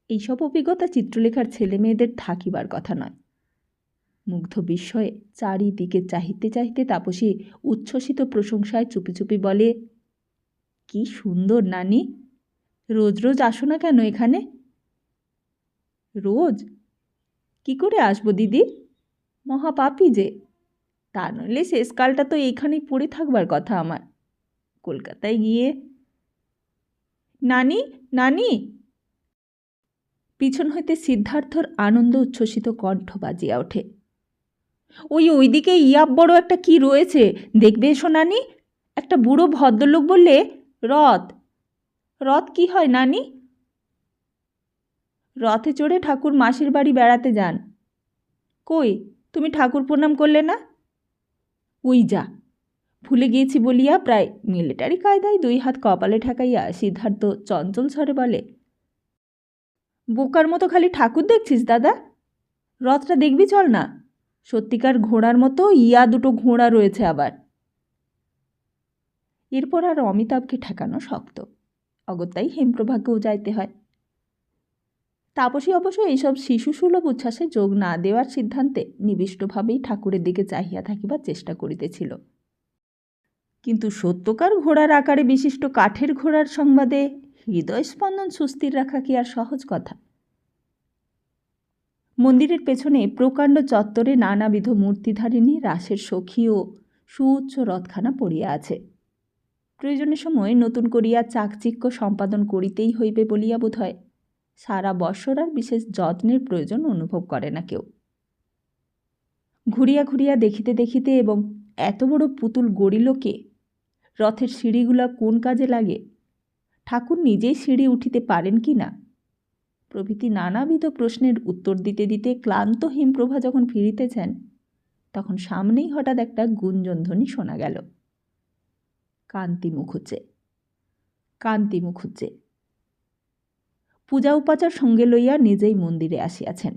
এইসব অভিজ্ঞতা চিত্রলেখার ছেলে মেয়েদের থাকিবার কথা নয়। মুগ্ধ বিস্ময়ে চারিদিকে চাহিতে চাহিতে তাপসী উচ্ছ্বসিত প্রশংসায় চুপি চুপি বলে, কি সুন্দর নানি, রোজ রোজ আসো না কেন এখানে? রোজ কি করে আসবো দিদি, মহাপাপী যে। তা নইলে শেষকালটা তো এইখানেই পড়ে থাকবার কথা আমার। কলকাতায় গিয়ে নানি, নানি! পিছন হইতে সিদ্ধার্থর আনন্দ উচ্ছ্বসিত কণ্ঠ বাজিয়া ওঠে। ওইদিকে ইয়াব বড় একটা কি রয়েছে, দেখবে এসো নানি। একটা বুড়ো ভদ্রলোক বললে রথ। রথ কি হয় নানি? রথে চড়ে ঠাকুর মাসির বাড়ি বেড়াতে যান। কই, তুমি ঠাকুর প্রণাম করলে না? ওই যা, ভুলে গিয়েছি বলিয়া প্রায় মিলিটারি কায়দায় 2 হাত কপালে ঠেকাইয়া সিদ্ধার্থ চঞ্চল স্বরে বলে, বোকার মতো খালি ঠাকুর দেখছিস দাদা? রথটা দেখবি চল না। সত্যিকার ঘোড়ার মতো দুটো ঘোড়া রয়েছে আবার। এরপর আর অমিতাভকে ঠেকানো শক্ত, অগত্যাই হেমপ্রভাকেও যাইতে হয়। তাপসী অবশ্য এইসব শিশুসুলভ উচ্ছ্বাসে যোগ না দেওয়ার সিদ্ধান্তে নিবিষ্টভাবেই ঠাকুরের দিকে চাহিয়া থাকিবার চেষ্টা করিতেছিল। কিন্তু সত্যকার ঘোড়ার আকারে বিশিষ্ট কাঠের ঘোড়ার সংবাদে হৃদয় স্পন্দন সুস্থির রাখা কি আর সহজ কথা? মন্দিরের পেছনে প্রকাণ্ড চত্বরে নানাবিধ মূর্তিধারিণী রাসের সখী ও সুউচ্চ রথখানা পড়িয়া আছে। প্রয়োজনের সময় নতুন করিয়া চাকচিক্য সম্পাদন করিতেই হইবে বলিয়া বোধ হয় সারা বৎসর আর বিশেষ যত্নের প্রয়োজন অনুভব করে না কেউ। ঘুরিয়া ঘুরিয়া দেখিতে দেখিতে এবং এত বড় পুতুল গড়িল কে, রথের সিঁড়িগুলা কোন কাজে লাগে, ঠাকুর নিজেই সিঁড়ি উঠিতে পারেন কি না প্রভৃতি নানাবিধ প্রশ্নের উত্তর দিতে দিতে ক্লান্ত হিমপ্রভা যখন ফিরিতেছেন, তখন সামনেই হঠাৎ একটা গুঞ্জনধ্বনি শোনা গেল, কান্তি মুখুজ্জে, কান্তি মুখুজ্জে। পূজা উপাচার সঙ্গে লইয়া নিজেই মন্দিরে আসিয়াছেন।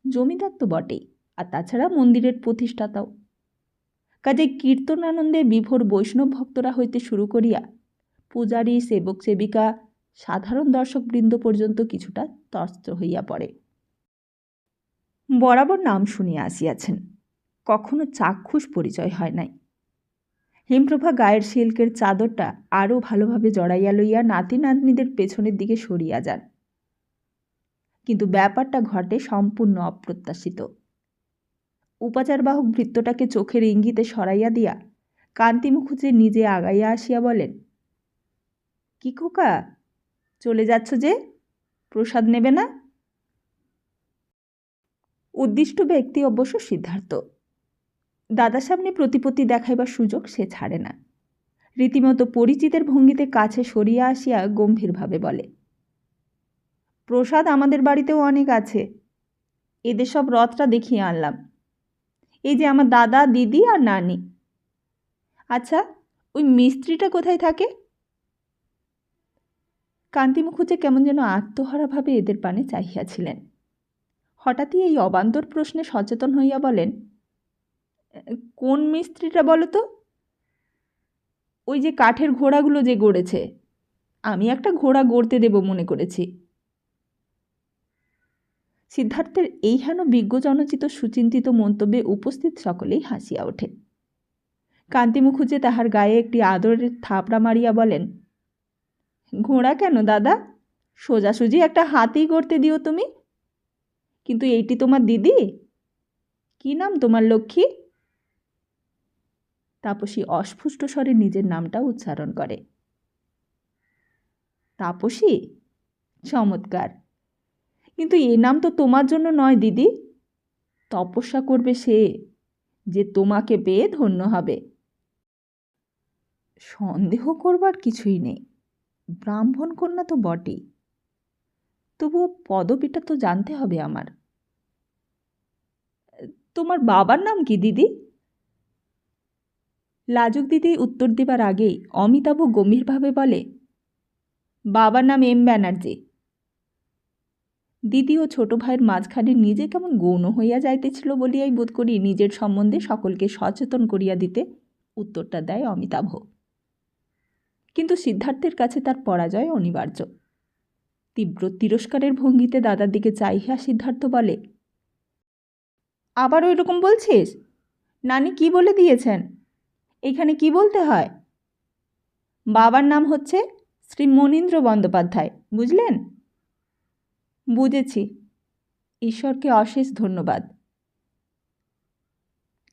জমিদার তো বটেই, আর তাছাড়া মন্দিরের প্রতিষ্ঠাতাও। কাজেই কীর্তন আনন্দে বিভোর বৈষ্ণব ভক্তরা হইতে শুরু করিয়া পূজারী, সেবক সেবিকা, সাধারণ দর্শকবৃন্দ পর্যন্ত কিছুটা তস্ত্র হইয়া পড়ে। বরাবর নাম শুনিয়া আসিয়াছেন, কখনো চাক্ষুষ পরিচয় হয় নাই। হেমপ্রভা গায়ের সিল্কের চাদরটা আরও ভালোভাবে জড়াইয়া লইয়া নাতি নাতনিদের পেছনের দিকে সরিয়া যান। কিন্তু ব্যাপারটা ঘটে সম্পূর্ণ অপ্রত্যাশিত। উপাচারবাহক ভৃত্যটাকে চোখের ইঙ্গিতে সরাইয়া দিয়া কান্তি মুখুজ্জে নিজে আগাইয়া আসিয়া বলেন, কি খোকা, চলে যাচ্ছ যে? প্রসাদ নেবে না? উদ্দিষ্ট ব্যক্তি অবশ্য সিদ্ধার্থ। দাদার সামনে প্রতিপত্তি দেখাইবার সুযোগ সে ছাড়ে না। রীতিমতো পরিচিতের ভঙ্গিতে কাছে সরিয়া আসিয়া গম্ভীরভাবে বলে, প্রসাদ আমাদের বাড়িতেও অনেক আছে। এদের সব রথটা দেখিয়ে আনলাম। এই যে আমার দাদা, দিদি আর নানি। আচ্ছা, ওই মিস্ত্রিটা কোথায় থাকে? কান্তি মুখুজ্জে কেমন যেন আত্মহারাভাবে এদের পানে চাহিয়াছিলেন। হঠাৎই এই অবান্তর প্রশ্নে সচেতন হইয়া বলেন, কোন মিস্ত্রিটা বলো তো? ওই যে কাঠের ঘোড়াগুলো যে গড়েছে, আমি একটা ঘোড়া গড়তে দেব মনে করেছি। সিদ্ধার্থের এই হেন বিজ্ঞজনচিত সুচিন্তিত মন্তব্যে উপস্থিত সকলেই হাসিয়া ওঠে। কান্তি মুখুজ্জে তাহার গায়ে একটি আদরের থাপড়া মারিয়া বলেন, ঘোড়া কেন দাদা, সোজাসুজি একটা হাতি গড়তে দিও তুমি। কিন্তু এইটি তোমার দিদি? কি নাম তোমার লক্ষ্মী? তাপসী অস্ফুষ্ট স্বরে নিজের নামটা উচ্চারণ করে। তাপসী? চমৎকার। কিন্তু এ নাম তো তোমার জন্য নয় দিদি। তপস্যা করবে সে, যে তোমাকে পেয়ে ধন্য হবে। সন্দেহ করবার কিছুই নেই, ব্রাহ্মণ কন্যা তো বটেই, তবুও পদবিটা তো জানতে হবে আমার। তোমার বাবার নাম কি দিদি? লাজুক দিদি উত্তর দিবার আগেই অমিতাভ গম্ভীরভাবে বলে, বাবার নাম এম ব্যানার্জি। দিদি ও ছোট ভাইয়ের মাঝখানে নিজে কেমন গৌণ হইয়া যাইতেছিল বলিয়াই বোধ করি নিজের সম্বন্ধে সকলকে সচেতন করিয়া দিতে উত্তরটা দেয় অমিতাভ। কিন্তু সিদ্ধার্থের কাছে তার পরাজয় অনিবার্য। তীব্র তিরস্কারের ভঙ্গিতে দাদার দিকে চাইয়া সিদ্ধার্থ বলে, আবার ওই রকম বলছিস? নানি কি বলে দিয়েছেন? এখানে কি বলতে হয়? বাবার নাম হচ্ছে শ্রী মনীন্দ্র বন্দ্যোপাধ্যায়, বুঝলেন? বুঝেছি, ঈশ্বরকে অশেষ ধন্যবাদ।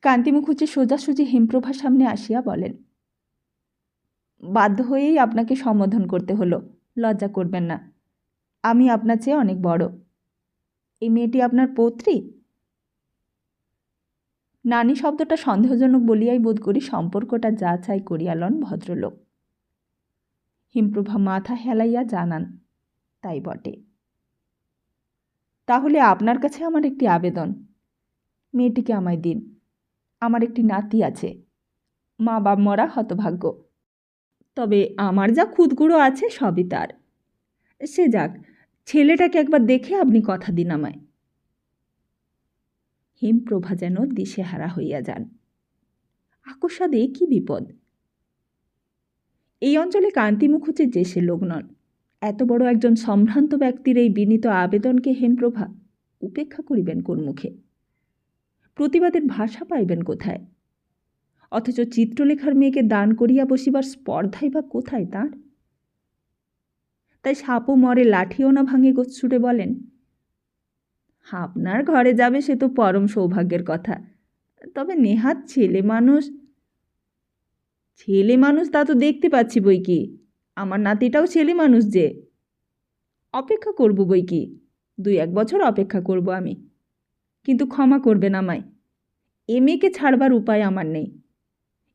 কান্তি মুখুজ্জে সোজাসুজি হেমপ্রভার সামনে আসিয়া বলেন, বাধ্য হয়েই আপনাকে সম্বোধন করতে হলো, লজ্জা করবেন না। আমি আপনার চেয়ে অনেক বড়। এই মেয়েটি আপনার পৌত্রী? নানি শব্দটা সন্দেহজনক বলিয়াই বোধ করি সম্পর্কটা যাচাই করিয়া লন ভদ্রলোক। হিমপ্রভা মাথা হেলাইয়া জানান, তাই বটে। তাহলে আপনার কাছে আমার একটি আবেদন, মেয়েটিকে আমায় দিন। আমার একটি নাতি আছে, মা বাপ মরা হতভাগ্য। তবে আমার যা খুদগুঁড়ো আছে সবই তার। সে যাক, ছেলেটাকে একবার দেখে আপনি কথা দিন আমায়। হেমপ্রভা যেন দিশেহারা হইয়া যান। আকস্মাদে কি বিপদ! এই অঞ্চলে কান্তি মুখুজ্জে যে সে লোক নন। এত বড় একজন সম্ভ্রান্ত ব্যক্তির এই বিনীত আবেদনকে হেমপ্রভা উপেক্ষা করিবেন কোন মুখে? প্রতিবাদের ভাষা পাইবেন কোথায়? অথচ চিত্রলেখার মেয়েকে দান করিয়া বসিবার স্পর্ধাই বা কোথায় তাঁর? তাই সাপও মরে লাঠিও না ভাঙে গোছুটে বলেন, আপনার ঘরে যাবে সে তো পরম সৌভাগ্যের কথা, তবে নেহাত ছেলে মানুষ। ছেলে মানুষ তা তো দেখতে পাচ্ছি বই কি, আমার নাতিটাও ছেলে মানুষ যে। অপেক্ষা করব বই কি, 2-1 বছর অপেক্ষা করব আমি, কিন্তু ক্ষমা করবেন আমায়। এ মেয়েকে ছাড়বার উপায় আমার নেই।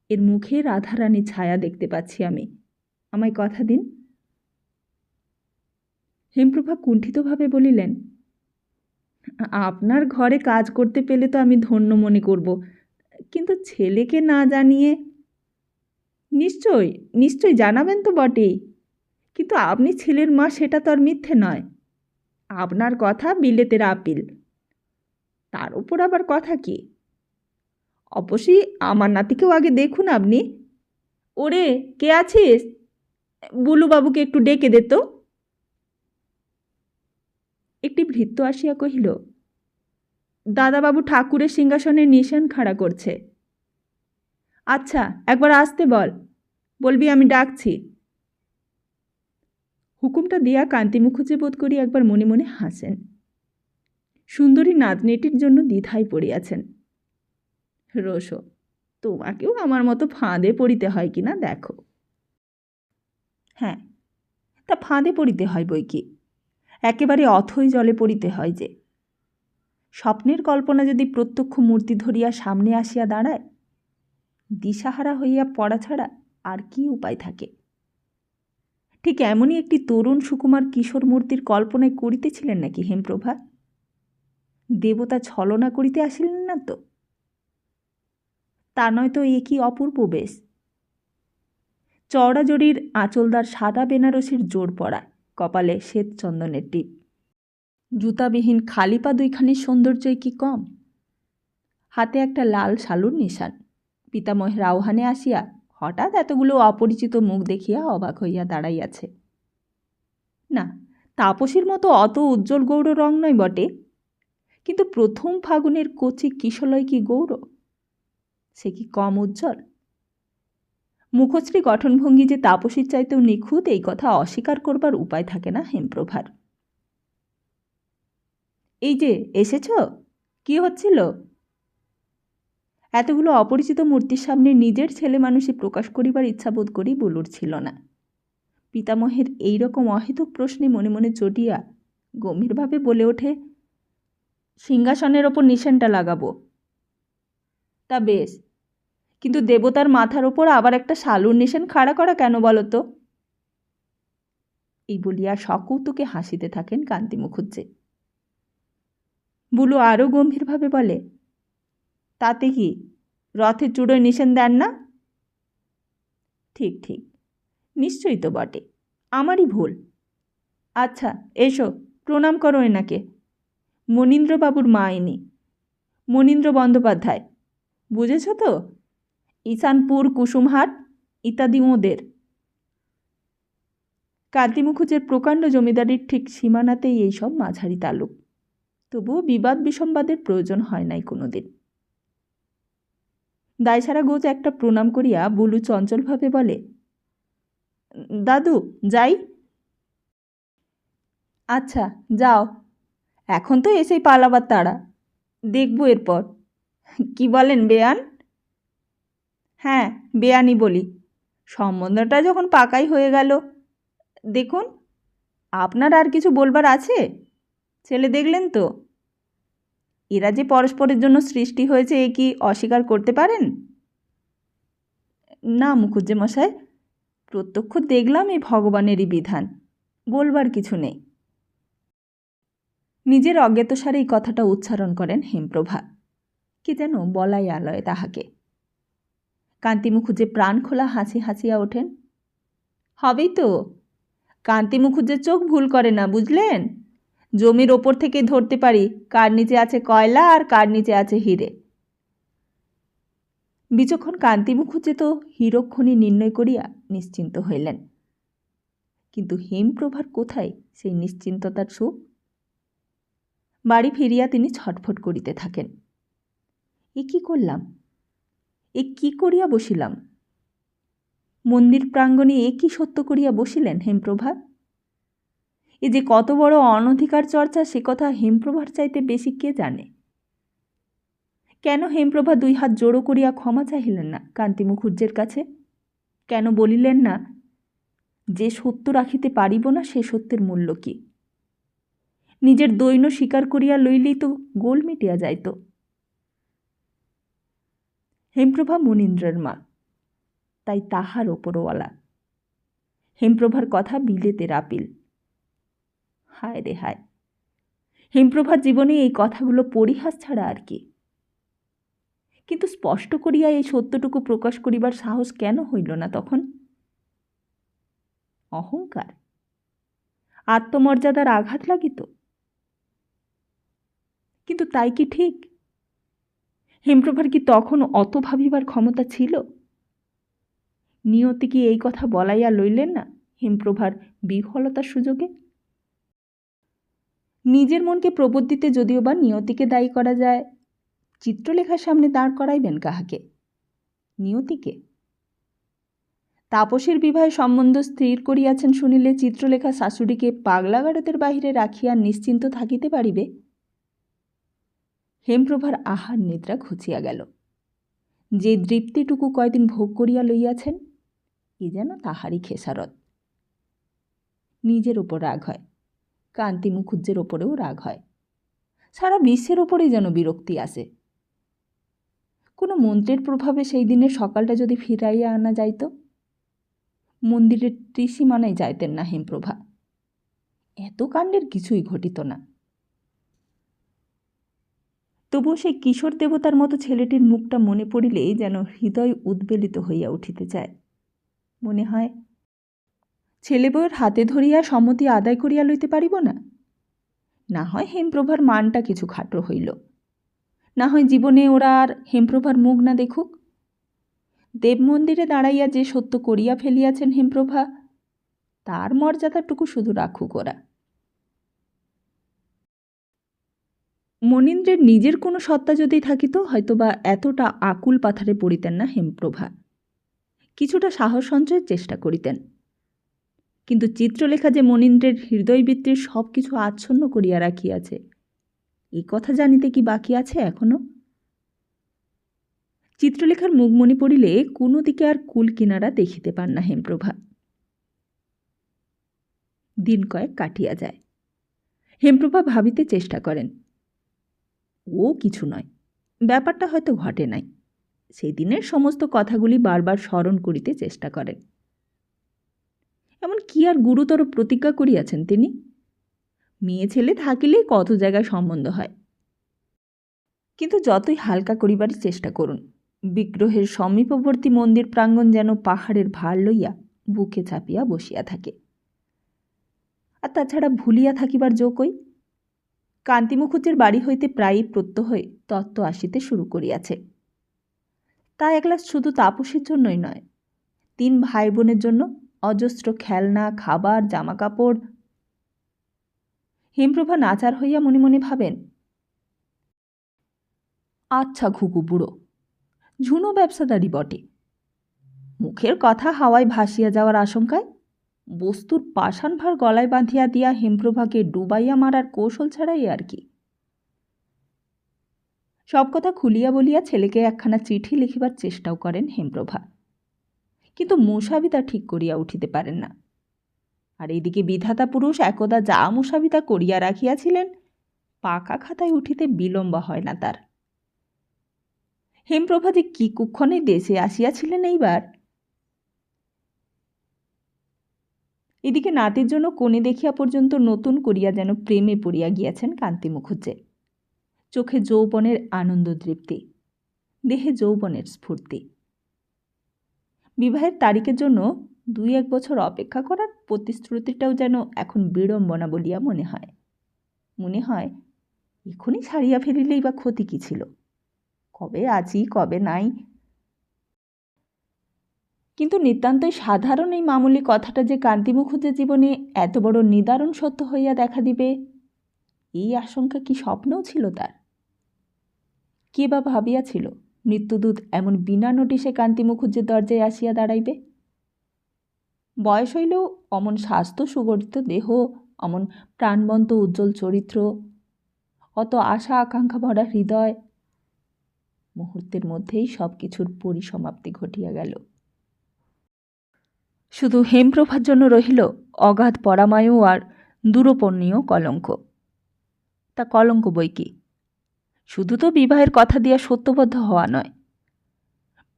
এর মুখে রাধারানীর ছায়া দেখতে পাচ্ছি আমি, আমায় কথা দিন। হেমপ্রভা কুণ্ঠিতভাবে বলিলেন, আপনার ঘরে কাজ করতে পেলে তো আমি ধন্য মনে করব, কিন্তু ছেলেকে না জানিয়ে। নিশ্চয় নিশ্চয় জানাবেন তো বটেই, কিন্তু আপনি ছেলের মা সেটা তো আর মিথ্যে নয়। আপনার কথা বিলেতের আপিল, তার উপর আবার কথা কি? অবশ্যই আমার নাতিকেও আগে দেখুন আপনি। ওরে, কে আছিস? বুলুবাবুকে একটু ডেকে দে তো। একটি ভৃত্য আসিয়া কহিল, দাদাবাবু ঠাকুরের সিংহাসনে নিশান খাড়া করছে। আচ্ছা, একবার আসতে বল, বলবি আমি ডাকছি। হুকুমটা দিয়া কান্তি মুখুজ্জে বোধ করি একবার মনে মনে হাসেন। সুন্দরী নাতনিটির জন্য দ্বিধায় পড়িয়াছেন। রোসো, তোমাকেও আমার মতো ফাঁদে পড়িতে হয় কি না দেখো। হ্যাঁ, তা ফাঁদে পড়িতে হয় বই কি, একেবারে অথই জলে পড়িতে হয় যে। স্বপ্নের কল্পনা যদি প্রত্যক্ষ মূর্তি ধরিয়া সামনে আসিয়া দাঁড়ায়, দিশাহারা হইয়া পড়া ছাড়া আর কি উপায় থাকে? ঠিক এমনই একটি তরুণ সুকুমার কিশোর মূর্তির কল্পনায় করিতেছিলেন নাকি হেমপ্রভা? দেবতা ছলনা করিতে আসিলেন না তো? তা নয় তো এ কি অপূর্ব বেশ! চওড়া জরির আঁচলদার সাদা বেনারসির জোর পড়া, কপালে শ্বেত চন্দনের টিপ, জুতাবিহীন খালি পা দুইখানির সৌন্দর্যই কি কম? হাতে একটা লাল শালুর নিশান। পিতামহের আহ্বানে আসিয়া হঠাৎ এতগুলো অপরিচিত মুখ দেখিয়া অবাক হইয়া দাঁড়াইয়াছে। না, তাপসীর মতো অত উজ্জ্বল গৌর রং নয় বটে, কিন্তু প্রথম ফাগুনের কচি কিশলয় কি গৌর? সে কি কম উজ্জ্বল? মুখশ্রী গঠনভঙ্গি যে তাপসীর চাইতেও নিখুঁত, এই কথা অস্বীকার করবার উপায় থাকে না হেমপ্রভার। এই যে এসেছ, কি হচ্ছিল? এতগুলো অপরিচিত মূর্তির সামনে নিজের ছেলে মানুষই প্রকাশ করিবার ইচ্ছা বোধ করি বুলুর ছিল না। পিতামহের এই রকম অহেতুক প্রশ্নে মনে মনে চটিয়া গম্ভীরভাবে বলে ওঠে, সিংহাসনের ওপর নিশানটা লাগাবো। তা বেশ, কিন্তু দেবতার মাথার ওপর আবার একটা শালুর নিশান খাড়া করা কেন বলো তো? এই বলিয়া সকৌতুকে হাসিতে থাকেন কান্তি মুখুজ্জে। বুলু আরও গম্ভীরভাবে বলে, তাতে কি, রথের চূড়োয় নিশান দেন না? ঠিক ঠিক, নিশ্চয়ই তো বটে, আমারই ভুল। আচ্ছা এসো, প্রণাম করো এনাকে। মনীন্দ্রবাবুর মা ইনি, মনীন্দ্র বন্দ্যোপাধ্যায়, বুঝেছ তো? ঈশানপুর, কুসুমহাট ইত্যাদি ওঁদের। কান্তি মুখুজ্জের প্রকাণ্ড জমিদারির ঠিক সীমানাতেই এইসব মাঝারি তালুক, তবুও বিবাদ বিসম্বাদের প্রয়োজন হয় নাই কোনো দিন। দায়সারা গোজ একটা প্রণাম করিয়া বুলু চঞ্চলভাবে বলে, দাদু যাই? আচ্ছা যাও, এখন তো এসেই পালাবার তাড়া, দেখব এরপর। কি বলেন বেয়ান? হ্যাঁ, বেয়ানই বলি। সম্বন্ধটা যখন পাকাই হয়ে গেল, দেখুন, আপনার আর কিছু বলবার আছে? ছেলে দেখলেন তো, এরা যে পরস্পরের জন্য সৃষ্টি হয়েছে এ কি অস্বীকার করতে পারেন? না মুখুজ্জে মশাই, প্রত্যক্ষ দেখলাম এই ভগবানেরই বিধান, বলবার কিছু নেই। নিজের অজ্ঞাতসারে এই কথাটা উচ্চারণ করেন হেমপ্রভা। কি যেন বলাই আলয় তাহাকে। কান্তি মুখুজ্জে প্রাণ খোলা হাসি হাসিয়া ওঠেন। হবেই তো, কান্তি মুখুজ্জের চোখ ভুল করে না, বুঝলেন? জমির ওপর থেকে ধরতে পারি কার নিচে আছে কয়লা আর কার নিচে আছে হিরে। বিচক্ষণ কান্তি মুখুজ্জে তো হীরকখনি নির্ণয় করিয়া নিশ্চিন্ত হইলেন। কিন্তু হেমপ্রভার কোথায় সেই নিশ্চিন্ততার সুখ? বাড়ি ফিরিয়া তিনি ছটফট করিতে থাকেন। এ কি করলাম, এ কি করিয়া বসিলাম? মন্দির প্রাঙ্গণে এ কি সত্য করিয়া বসিলেন হেমপ্রভা? এ যে কত বড় অনধিকার চর্চা সে কথা হেমপ্রভার চাইতে বেশি কে জানে? কেন হেমপ্রভা দুই হাত জোড়ো করিয়া ক্ষমা চাহিলেন না কান্তি মুখুজ্জের কাছে? কেন বলিলেন না, যে সত্য রাখিতে পারিব না সে সত্যের মূল্য কি? নিজের দৈন্য স্বীকার করিয়া লইলেই তো গোল মিটিয়া যাইত। হেমপ্রভা মুনীন্দ্রের মা, তাই তাহার ওপরওয়ালা। হেমপ্রভার কথা বিলেতের আপিল। হায় রে হায়, হেমপ্রভার জীবনে এই কথাগুলো পরিহাস ছাড়া আর কি। কিন্তু স্পষ্ট করিয়া এই সত্যটুকু প্রকাশ করিবার সাহস কেন হইল না তখন? অহংকার, আত্মমর্যাদার আঘাত লাগিত। কিন্তু তাই কি ঠিক? হেমপ্রভার কি তখন অত ভাবিবার ক্ষমতা ছিল? নিয়তি কি এই কথা বলাইয়া লইলেন না হেমপ্রভার বিহ্বলতার সুযোগে? নিজের মনকে প্রবোধ দিতে যদিও বা নিয়তিকে দায়ী করা যায়, চিত্রলেখার সামনে দাঁড় করাইবেন কাহাকে? নিয়তিকে। তাপসের বিবাহে সম্বন্ধ স্থির করিয়াছেন শুনিলে চিত্রলেখা শাশুড়িকে পাগলাগারদের বাহিরে রাখিয়া নিশ্চিন্ত থাকিতে পারিবে? হেমপ্রভার আহার নিদ্রা ঘুচিয়া গেল। যে তৃপ্তিটুকু কয়দিন ভোগ করিয়া লইয়াছেন, এ যেন তাহারই খেসারত। নিজের ওপর রাগ হয়, কান্তি মুখুজ্জের ওপরেও রাগ হয়, সারা বিশ্বের ওপরেই যেন বিরক্তি আসে। কোনো মন্ত্রের প্রভাবে সেই দিনের সকালটা যদি ফিরাইয়া আনা যাইত। মন্দিরের ত্রিসীমানায় যাইতেন না হেমপ্রভা, এত কাণ্ডের কিছুই ঘটিত না। তবুও সেই কিশোর দেবতার মতো ছেলেটির মুখটা মনে পড়িলেই যেন হৃদয় উদ্বেলিত হইয়া উঠিতে চায়। মনে হয়, ছেলে বউয়ের হাতে ধরিয়া সম্মতি আদায় করিয়া লইতে পারিব না? না হয় হেমপ্রভার মানটা কিছু খাটো হইল, না হয় জীবনে ওরা আর হেমপ্রভার মুখ না দেখুক। দেব মন্দিরে দাঁড়াইয়া যে সত্য করিয়া ফেলিয়াছেন হেমপ্রভা, তার মর্যাদাটুকু শুধু রাখুক ওরা। মনীন্দ্রের নিজের কোনো সত্তা যদি থাকিত হয়তোবা এতটা আকুল পাথারে পড়িতেন না হেমপ্রভা, কিছুটা সাহস সঞ্চয়ের চেষ্টা করিতেন। কিন্তু চিত্রলেখা যে মনীন্দ্রের হৃদয়বৃত্তির সব কিছু আচ্ছন্ন করিয়া রাখিয়াছে, এই কথা জানিতে কি বাকি আছে এখনো? চিত্রলেখার মুখ মনে পড়িলে কোনো দিকে আর কুল কিনারা দেখিতে পান না হেমপ্রভা। দিন কয়েক কাটিয়া যায়। হেমপ্রভা ভাবিতে চেষ্টা করেন, ও কিছু নয়, ব্যাপারটা হয়তো ঘটে নাই। সেই দিনের সমস্ত কথাগুলি বারবার স্মরণ করিতে চেষ্টা করেন। এমন কি আর গুরুতর প্রতিজ্ঞা করিয়াছেন তিনি? মেয়ে ছেলে থাকিলেই কত জায়গায় সম্বন্ধ হয়। কিন্তু যতই হালকা করিবার চেষ্টা করুন, বিগ্রহের সমীপবর্তী মন্দির প্রাঙ্গণ যেন পাহাড়ের ভার লইয়া বুকে চাপিয়া বসিয়া থাকে। আর তাছাড়া ভুলিয়া থাকিবার জোকই। কান্তি মুখুজ্জের বাড়ি হইতে প্রায়ই প্রত্যহই তত্ত্ব আসিতে শুরু করিয়াছে। তা একলা শুধু তাপসের জন্যই নয়, 3 ভাই বোনের জন্য অজস্র খেলনা, খাবার, জামা কাপড়। হেমপ্রভা নাচার হইয়া মনে মনে ভাবেন, আচ্ছা ঘুঘু বুড়ো, ঝুনো ব্যবসাদারি বটে। মুখের কথা হাওয়ায় ভাসিয়া যাওয়ার আশঙ্কায় বস্তুর পাষাণ ভার গলায় বাঁধিয়া দিয়া হেমপ্রভাকে ডুবাইয়া মারার কৌশল ছাড়াই আর কি। সব কথা খুলিয়া বলিয়া ছেলেকে একখানা চিঠি লিখিবার চেষ্টাও করেন হেমপ্রভা, কিন্তু মুসাবিতা ঠিক করিয়া উঠিতে পারেন না। আর এদিকে বিধাতা পুরুষ একদা যা মুসাবিতা করিয়া রাখিয়াছিলেন, পাকা খাতায় উঠিতে বিলম্ব হয় না তার। হেমপ্রভা যে কি কুক্ষণে দেশে আসিয়াছিলেন এইবার। এদিকে নাতির জন্য কোণে দেখিয়া পর্যন্ত নতুন করিয়া যেন প্রেমে পড়িয়া গিয়াছেন কান্তি মুখুজ্জে। চোখে যৌবনের আনন্দ তৃপ্তি, দেহে যৌবনের স্ফূর্তি। বিবাহের তারিখের জন্য 2-1 বছর অপেক্ষা করার প্রতিশ্রুতিটাও যেন এখন বিড়ম্বনা বলিয়া মনে হয়। মনে হয় এখনই ছাড়িয়া ফেলিলেই বা ক্ষতি কী ছিল, কবে আছি কবে নাই। কিন্তু নিতান্তই সাধারণ এই মামুলি কথাটা যে কান্তি মুখুজ্জের জীবনে এত বড় নিদারুণ সত্য হইয়া দেখা দিবে, এই আশঙ্কা কি স্বপ্নও ছিল তার? কে বা ভাবিয়াছিল মৃত্যুদূত এমন বিনা নোটিশে কান্তি মুখুজ্জের দরজায় আসিয়া দাঁড়াইবে? বয়স হইলেও অমন স্বাস্থ্য সুগঠিত দেহ, অমন প্রাণবন্ত উজ্জ্বল চরিত্র, অত আশা আকাঙ্ক্ষা ভরা হৃদয়, মুহূর্তের মধ্যেই সব কিছুর পরিসমাপ্তি ঘটিয়া গেল। শুধু হেমপ্রভার জন্য রহিল অগাধ পরামায়ু আর দূরপর্ণীয় কলঙ্ক। তা কলঙ্ক বই কি, শুধু তো বিবাহের কথা দিয়া সত্যবদ্ধ হওয়া নয়,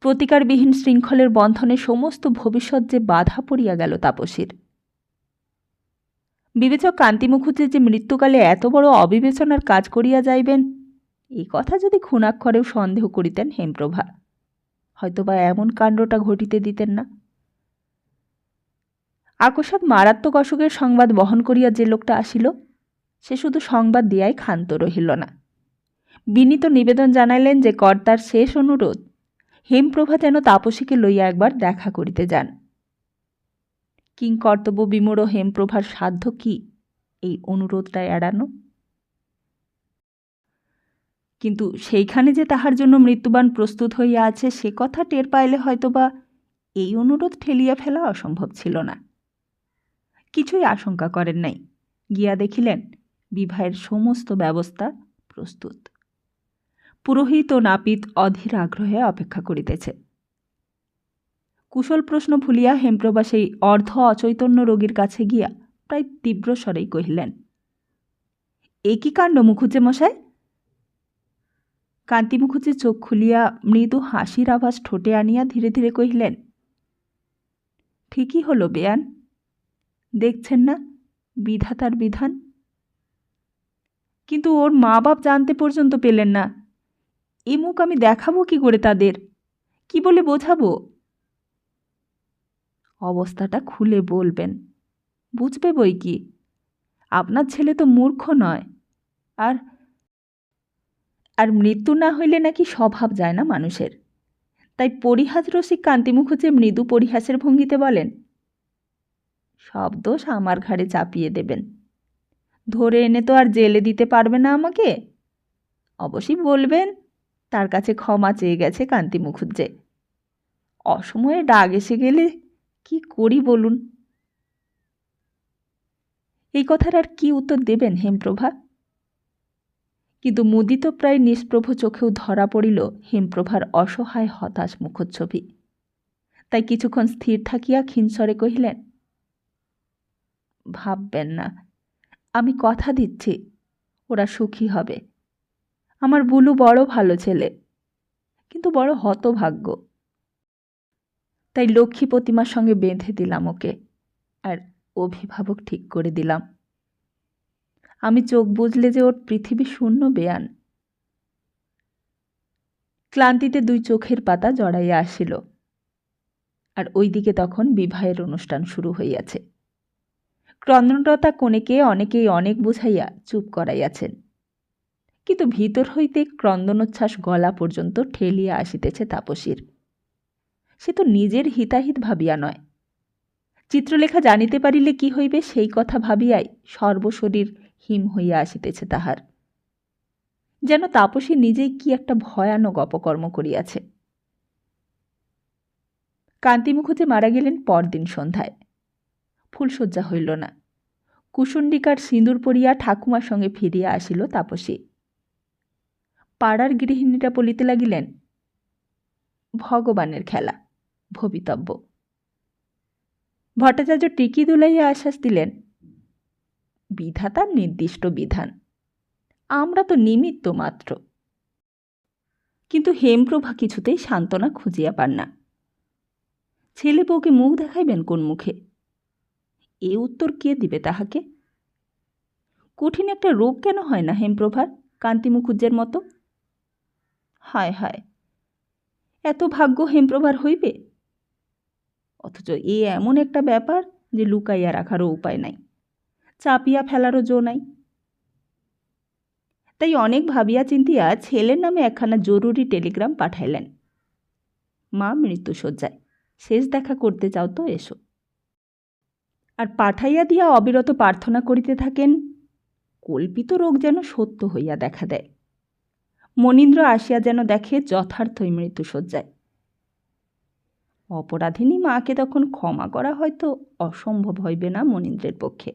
প্রতিকারবিহীন শৃঙ্খলের বন্ধনে সমস্ত ভবিষ্যৎ যে বাধা পড়িয়া গেল তাপসীর। বিবেচক কান্তি মুখুজ্জে যে মৃত্যুকালে এত বড় অবিবেচনার কাজ করিয়া যাইবেন, এই কথা যদি খুনাক্ষরেও সন্দেহ করিতেন হেমপ্রভা, হয়তোবা এমন কাণ্ডটা ঘটিতে দিতেন না। আকস্মাৎ মারাত্মক অসুখের সংবাদ বহন করিয়া যে লোকটা আসিল, সে শুধু সংবাদ দিয়াই ক্ষান্ত রহিল না, বিনীত নিবেদন জানাইলেন যে কর্তার শেষ অনুরোধ হেমপ্রভা যেন তাপসীকে লইয়া একবার দেখা করিতে যান। কিংকর্তব্য বিমূঢ় হেমপ্রভার সাধ্য কি এই অনুরোধটা এড়ানো? কিন্তু সেইখানে যে তাহার জন্য মৃত্যুবান প্রস্তুত হইয়া আছে সে কথা টের পাইলে হয়তোবা এই অনুরোধ ঠেলিয়া ফেলা অসম্ভব ছিল না। কিছুই আশঙ্কা করেন নাই, গিয়া দেখিলেন বিবাহের সমস্ত ব্যবস্থা প্রস্তুত। পুরোহিত ও নাপিত অধীর আগ্রহে অপেক্ষা করিতেছে। কুশল প্রশ্ন ভুলিয়া হেমপ্রভা সেই অর্ধ অচৈতন্য রোগীর কাছে গিয়া প্রায় তীব্র স্বরেই কহিলেন, এ কি কাণ্ড মুখুজ্জে মশাই? কান্তি মুখুজ্জে চোখ খুলিয়া মৃদু হাসির আভাস ঠোঁটে আনিয়া ধীরে ধীরে কহিলেন, ঠিকই হলো বেয়ান, দেখছেন না বিধাতার বিধান। কিন্তু ওর মা বাপ জানতে পর্যন্ত পেলেন না, এ মুখ আমি দেখাবো কি করে তাদের, কি বলে বোঝাবো? অবস্থাটা খুলে বলবেন, বুঝবে বই কি, আপনার ছেলে তো মূর্খ নয়। আর আর মৃত্যু না হইলে নাকি স্বভাব যায় না মানুষের, তাই পরিহাস রসিক কান্তি মুখুজ্জে মৃদু পরিহাসের ভঙ্গিতে বলেন, সব দোষ আমার ঘাড়ে চাপিয়ে দেবেন, ধরে এনে তো আর জেলে দিতে পারবে না আমাকে। অবশ্যই বলবেন তার কাছে ক্ষমা চেয়ে গেছে কান্তি মুখুজ্জে, অসময়ে ডাক এসে গেলে কি করি বলুন। এই কথার আর কি উত্তর দেবেন হেমপ্রভা? কিন্তু মুদিত প্রায় নিষ্প্রভ চোখেও ধরা পড়িল হেমপ্রভার অসহায় হতাশ মুখচ্ছবি। তাই কিছুক্ষণ স্থির থাকিয়া ক্ষীণস্বরে কহিলেন, ভাববেন না, আমি কথা দিচ্ছি ওরা সুখী হবে। আমার বুলু বড় ভালো ছেলে, কিন্তু বড় হতভাগ্য, তাই লক্ষ্মী প্রতিমার সঙ্গে বেঁধে দিলাম ওকে, আর অভিভাবক ঠিক করে দিলাম। আমি চোখ বুঝলে যে ওর পৃথিবী শূন্য বেয়ান। ক্লান্তিতে 2 চোখের পাতা জড়াইয়া আসিল, আর ওইদিকে তখন বিবাহের অনুষ্ঠান শুরু হইয়াছে। ক্রন্দনরতা কনেকে অনেকেই অনেক বুঝাইয়া চুপ করাইয়াছেন, কিন্তু ভিতর হইতে ক্রন্দনোচ্ছ্বাস গলা পর্যন্ত ঠেলিয়া আসিতেছে তাপসীর। সে তো নিজের হিতাহিত ভাবিয়া নয়, চিত্রলেখা জানিতে পারিলে কি হইবে সেই কথা ভাবিয়াই সর্বশরীর হিম হইয়া আসিতেছে তাহার, যেন তাপসী নিজেই কি একটা ভয়ানক অপকর্ম করিয়াছে। কান্তি মুখুজ্জে মারা গেলেন পরদিন সন্ধ্যায়। ফুলশয্যা হইল না, কুসুণ্ডিকার সিঁদুর পরিয়া ঠাকুমার সঙ্গে ফিরিয়া আসিল তাপসী। পাড়ার গৃহিণীরা বলিতে লাগিলেন, ভগবানের খেলা, ভবিতব্য। ভট্টাচার্য টিকি দুলাইয়া আশ্বাস দিলেন, বিধাতার নির্দিষ্ট বিধান, আমরা তো নিমিত্ত মাত্র। কিন্তু হেমপ্রভা কিছুতেই সান্ত্বনা খুঁজিয়া পান না। ছেলে বউকে মুখ দেখাইবেন কোন মুখে? এ উত্তর কে দিবে তাহাকে? কঠিন একটা রোগ কেন হয় না হেমপ্রভার, কান্তি মুখুজ্জের মতো? হায় হায়, এত ভাগ্য হেমপ্রভার হইবে? অথচ এ এমন একটা ব্যাপার যে লুকাইয়া রাখারও উপায় নাই, চাপিয়া ফেলারও জো নাই। তাই অনেক ভাবিয়া চিন্তিয়া ছেলের নামে একখানা জরুরি টেলিগ্রাম পাঠাইলেন, মা মৃত্যুশয্যায়, শেষ দেখা করতে চাও তো এসো। আর পাঠাইয়া দিয়া অবিরত প্রার্থনা করিতে থাকেন, কল্পিত রোগ যেন সত্য হইয়া দেখা দেয়, মনীন্দ্র আসিয়া যেন দেখে যথার্থই মৃত্যুশয্যায়। অপরাধিনী মাকে তখন ক্ষমা করা হয়তো অসম্ভব হইবে না মনীন্দ্রের পক্ষে।